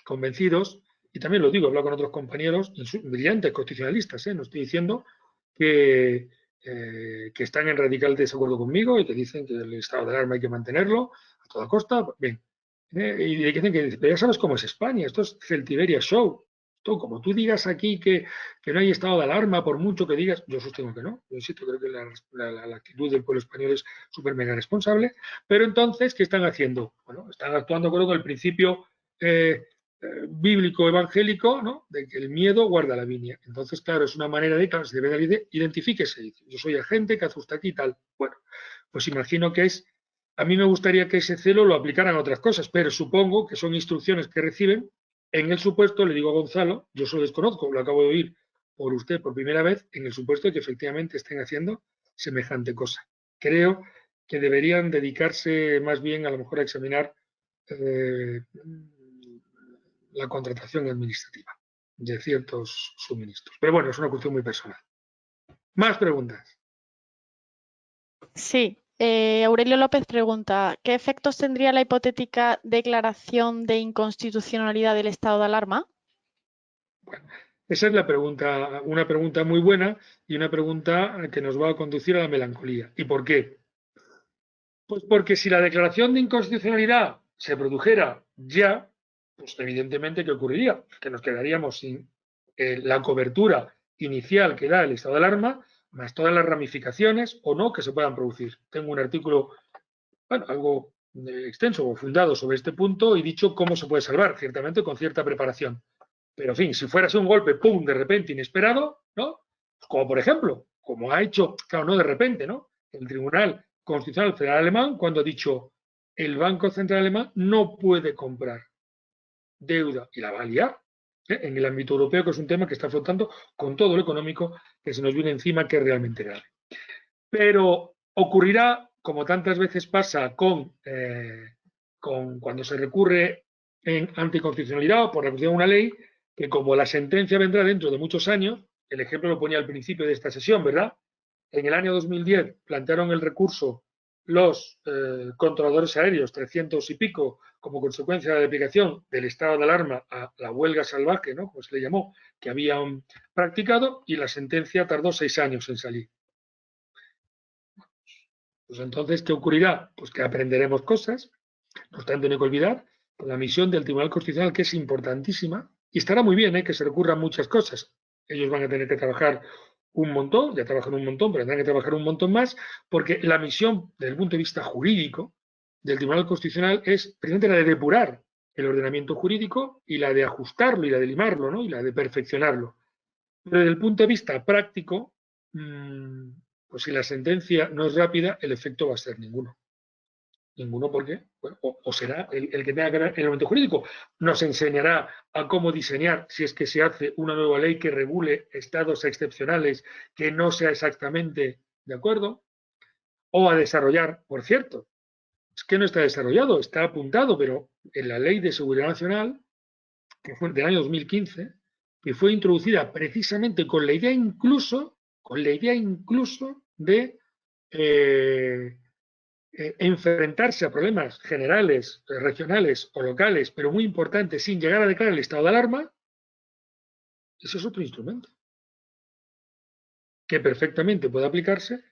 Convencidos, y también lo digo, he hablado con otros compañeros, brillantes constitucionalistas, no estoy diciendo que están en radical desacuerdo conmigo y que dicen que el estado de alarma hay que mantenerlo a toda costa. Bien. Y dicen que ya sabes cómo es España, esto es Celtiberia Show. Esto, como tú digas aquí que no hay estado de alarma, por mucho que digas, yo sostengo que no. Yo insisto, creo que la actitud del pueblo español es súper mega responsable. Pero entonces, ¿qué están haciendo? Bueno, están actuando con el principio bíblico evangélico, ¿no? De que el miedo guarda la viña. Entonces, claro, es una manera de que se debe de identifíquese. Yo soy agente que hace usted aquí y tal. Bueno, pues imagino que es. A mí me gustaría que ese celo lo aplicaran a otras cosas, pero supongo que son instrucciones que reciben. En el supuesto, le digo a Gonzalo, yo solo desconozco, lo acabo de oír por usted por primera vez, en el supuesto de que efectivamente estén haciendo semejante cosa. Creo que deberían dedicarse más bien a lo mejor a examinar la contratación administrativa de ciertos suministros. Pero bueno, es una cuestión muy personal. Más preguntas. Sí. Aurelio López pregunta, ¿qué efectos tendría la hipotética declaración de inconstitucionalidad del estado de alarma? Bueno, esa es la pregunta, una pregunta muy buena y una pregunta que nos va a conducir a la melancolía. ¿Y por qué? Pues porque si la declaración de inconstitucionalidad se produjera ya, pues evidentemente, ¿qué ocurriría? Que nos quedaríamos sin la cobertura inicial que da el estado de alarma, más todas las ramificaciones o no que se puedan producir. Tengo un artículo, bueno, algo extenso o fundado sobre este punto y dicho cómo se puede salvar, ciertamente con cierta preparación. Pero, en fin, si fuera así un golpe, ¡pum!, de repente inesperado, ¿no? Como por ejemplo, como ha hecho, claro, no de repente, ¿no? El Tribunal Constitucional Federal Alemán, cuando ha dicho el Banco Central Alemán no puede comprar deuda y la va a liar en el ámbito europeo, que es un tema que está afrontando con todo lo económico que se nos viene encima, que es realmente grave. Pero ocurrirá, como tantas veces pasa con cuando se recurre en anticonstitucionalidad o por la cuestión de una ley, que como la sentencia vendrá dentro de muchos años, el ejemplo lo ponía al principio de esta sesión, ¿verdad? En el año 2010 plantearon el recurso los controladores aéreos, 300 y pico, como consecuencia de la aplicación del estado de alarma a la huelga salvaje, ¿no?, como se le llamó, que habían practicado, y la sentencia tardó 6 años en salir. Pues entonces, ¿qué ocurrirá? Pues que aprenderemos cosas. No obstante, no hay que olvidar la misión del Tribunal Constitucional, que es importantísima, y estará muy bien que se recurran muchas cosas. Ellos van a tener que trabajar un montón, ya trabajan un montón, pero tendrán que trabajar un montón más, porque la misión, desde el punto de vista jurídico, del Tribunal Constitucional es precisamente la de depurar el ordenamiento jurídico y la de ajustarlo y la de limarlo, ¿no?, y la de perfeccionarlo. Pero desde el punto de vista práctico, pues si la sentencia no es rápida, el efecto va a ser ninguno. Ninguno porque, bueno, o será el que tenga que ver el elemento jurídico. Nos enseñará a cómo diseñar, si es que se hace una nueva ley que regule estados excepcionales que no sea exactamente de acuerdo, o a desarrollar, por cierto, es que no está desarrollado, está apuntado, pero en la Ley de Seguridad Nacional, que fue del año 2015, que fue introducida precisamente con la idea incluso de enfrentarse a problemas generales, regionales o locales, pero muy importantes, sin llegar a declarar el estado de alarma, ese es otro instrumento que perfectamente puede aplicarse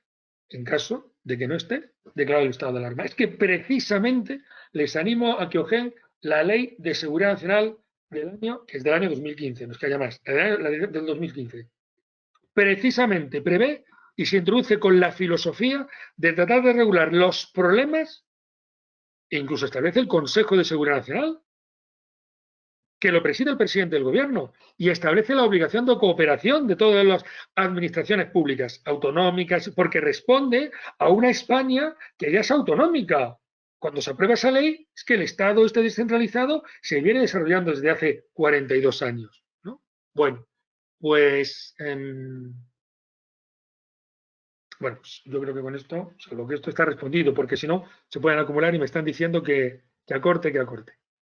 en caso de que no esté declarado el estado de alarma. Es que precisamente les animo a que ojen la Ley de Seguridad Nacional del año, que es del año 2015, no es que haya más, la del 2015. Precisamente prevé y se introduce con la filosofía de tratar de regular los problemas, e incluso establece el Consejo de Seguridad Nacional, que lo preside el presidente del gobierno, y establece la obligación de cooperación de todas las administraciones públicas, autonómicas, porque responde a una España que ya es autonómica. Cuando se aprueba esa ley, es que el Estado este descentralizado se viene desarrollando desde hace 42 años, ¿no? Bueno, pues pues yo creo que con esto, salvo que esto está respondido, porque si no, se pueden acumular y me están diciendo que acorte.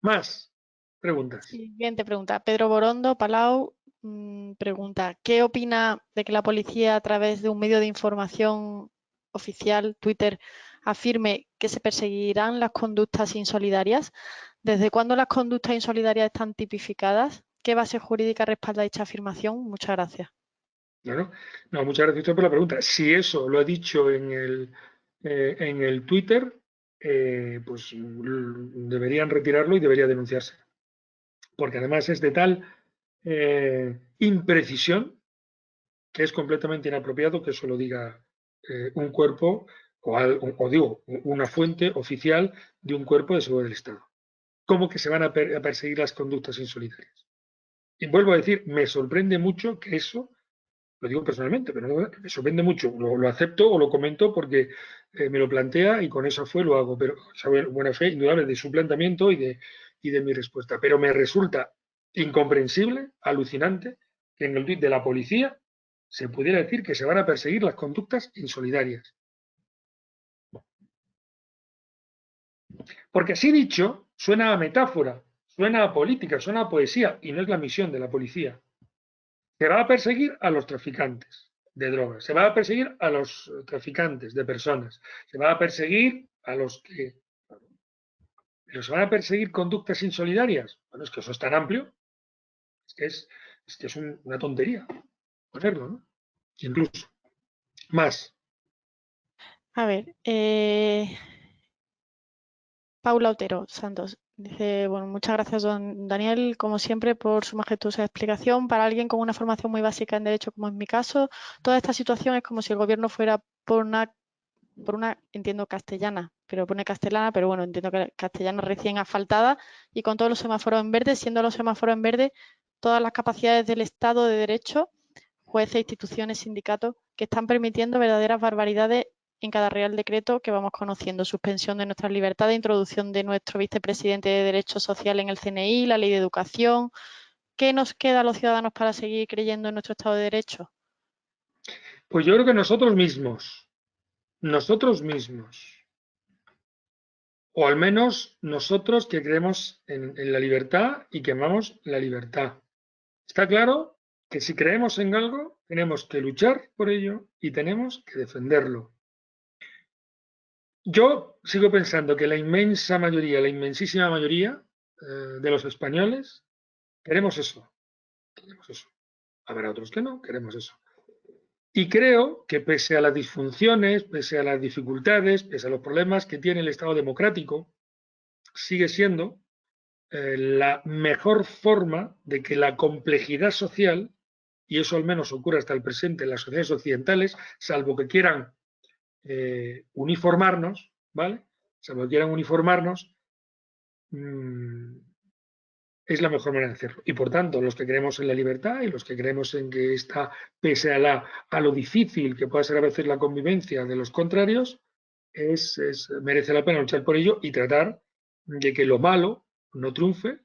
Más preguntas. Siguiente pregunta. Pedro Borondo, Palau, pregunta, ¿qué opina de que la policía, a través de un medio de información oficial, Twitter, afirme que se perseguirán las conductas insolidarias? ¿Desde cuándo las conductas insolidarias están tipificadas? ¿Qué base jurídica respalda dicha afirmación? Muchas gracias. No, muchas gracias a usted por la pregunta. Si eso lo ha dicho en el Twitter, pues deberían retirarlo y debería denunciarse. Porque además es de tal imprecisión que es completamente inapropiado que eso lo diga un cuerpo o digo, una fuente oficial de un cuerpo de seguridad del Estado. ¿Cómo que se van a perseguir las conductas insolidarias? Y vuelvo a decir, me sorprende mucho que eso, lo digo personalmente, pero no, me sorprende mucho, lo acepto o lo comento porque me lo plantea y con esa fe lo hago, pero esa buena fe indudable de su planteamiento y de mi respuesta. Pero me resulta incomprensible, alucinante, que en el tuit de la policía se pudiera decir que se van a perseguir las conductas insolidarias. Porque así dicho, suena a metáfora, suena a política, suena a poesía, y no es la misión de la policía. Se va a perseguir a los traficantes de drogas, se va a perseguir a los traficantes de personas, se va a perseguir a los que... ¿Pero se van a perseguir conductas insolidarias? Bueno, es que eso es tan amplio, es que es una tontería ponerlo, ¿no? Incluso. Más. A ver, Paula Otero Santos dice, bueno, muchas gracias, don Daniel, como siempre, por su majestuosa explicación. Para alguien con una formación muy básica en derecho, como es mi caso, toda esta situación es como si el gobierno fuera por una, entiendo, castellana, pero pone castellana, pero bueno, entiendo que castellana recién asfaltada y con todos los semáforos en verde, siendo los semáforos en verde todas las capacidades del Estado de Derecho, jueces, instituciones, sindicatos, que están permitiendo verdaderas barbaridades en cada Real Decreto que vamos conociendo. Suspensión de nuestras libertades, introducción de nuestro vicepresidente de Derechos Sociales en el CNI, la Ley de Educación. ¿Qué nos queda a los ciudadanos para seguir creyendo en nuestro Estado de Derecho? Pues yo creo que nosotros mismos, o al menos nosotros que creemos en la libertad y que amamos la libertad. Está claro que si creemos en algo, tenemos que luchar por ello y tenemos que defenderlo. Yo sigo pensando que la inmensa mayoría, la inmensísima mayoría de los españoles queremos eso. Queremos eso. Habrá otros que no, queremos eso. Y creo que pese a las disfunciones, pese a las dificultades, pese a los problemas que tiene el Estado democrático, sigue siendo la mejor forma de que la complejidad social, y eso al menos ocurre hasta el presente en las sociedades occidentales, salvo que quieran uniformarnos, ¿vale? Salvo que quieran uniformarnos, es la mejor manera de hacerlo. Y por tanto, los que creemos en la libertad y los que creemos en que está, pese a lo difícil que pueda ser a veces la convivencia de los contrarios, merece la pena luchar por ello y tratar de que lo malo no triunfe,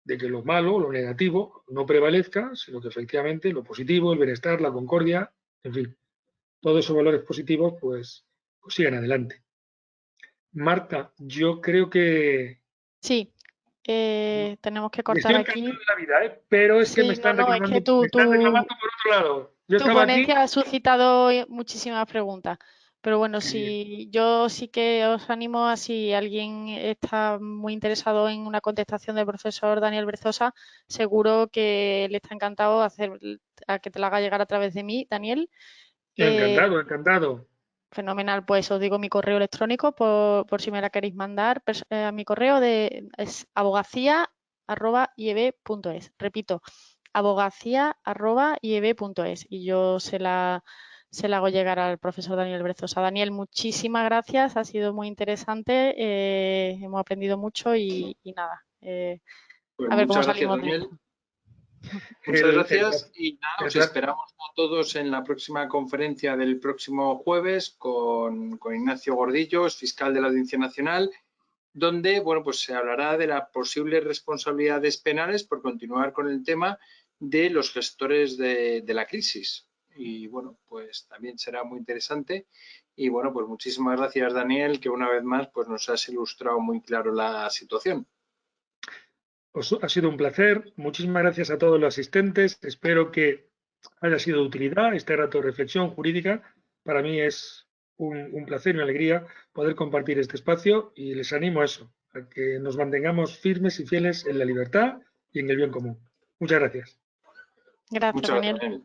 de que lo malo, lo negativo, no prevalezca, sino que efectivamente lo positivo, el bienestar, la concordia, en fin, todos esos valores positivos, pues sigan adelante. Marta, yo creo que... Sí, tenemos que cortar Estoy aquí. encantado de la vida, pero es que me Sí, están no, es que reclamando por otro lado. Yo tu estaba aquí. ponencia ha suscitado muchísimas preguntas. Pero bueno, Qué bien. si yo sí que os animo a si alguien está muy interesado en una contestación del profesor Daniel Berzosa, seguro que le está encantado a que te la haga llegar a través de mí, Daniel. Encantado, encantado. Fenomenal, pues os digo mi correo electrónico por si me la queréis mandar a mi correo es abogacía@ieb.es. Repito, abogacía@ieb.es y yo se la hago llegar al profesor Daniel Berzosa. Daniel, muchísimas gracias, ha sido muy interesante, hemos aprendido mucho y nada, Pues a ver cómo muchas gracias, salimos de Daniel. esto. Muchas El, el, gracias y nada, os el- esperamos a todos en la próxima conferencia del próximo jueves con Ignacio Gordillos, fiscal de la Audiencia Nacional, donde bueno, pues se hablará de las posibles responsabilidades penales por continuar con el tema de los gestores de la crisis. Y bueno, pues también será muy interesante. Y bueno, pues muchísimas gracias, Daniel, que una vez más pues nos has ilustrado muy claro la situación. ha sido un placer. Muchísimas gracias a todos los asistentes. Espero que haya sido de utilidad este rato de reflexión jurídica. Para mí es un placer y una alegría poder compartir este espacio y les animo a eso, a que nos mantengamos firmes y fieles en la libertad y en el bien común. Muchas gracias. Gracias, Muchas gracias, Daniel. Daniel.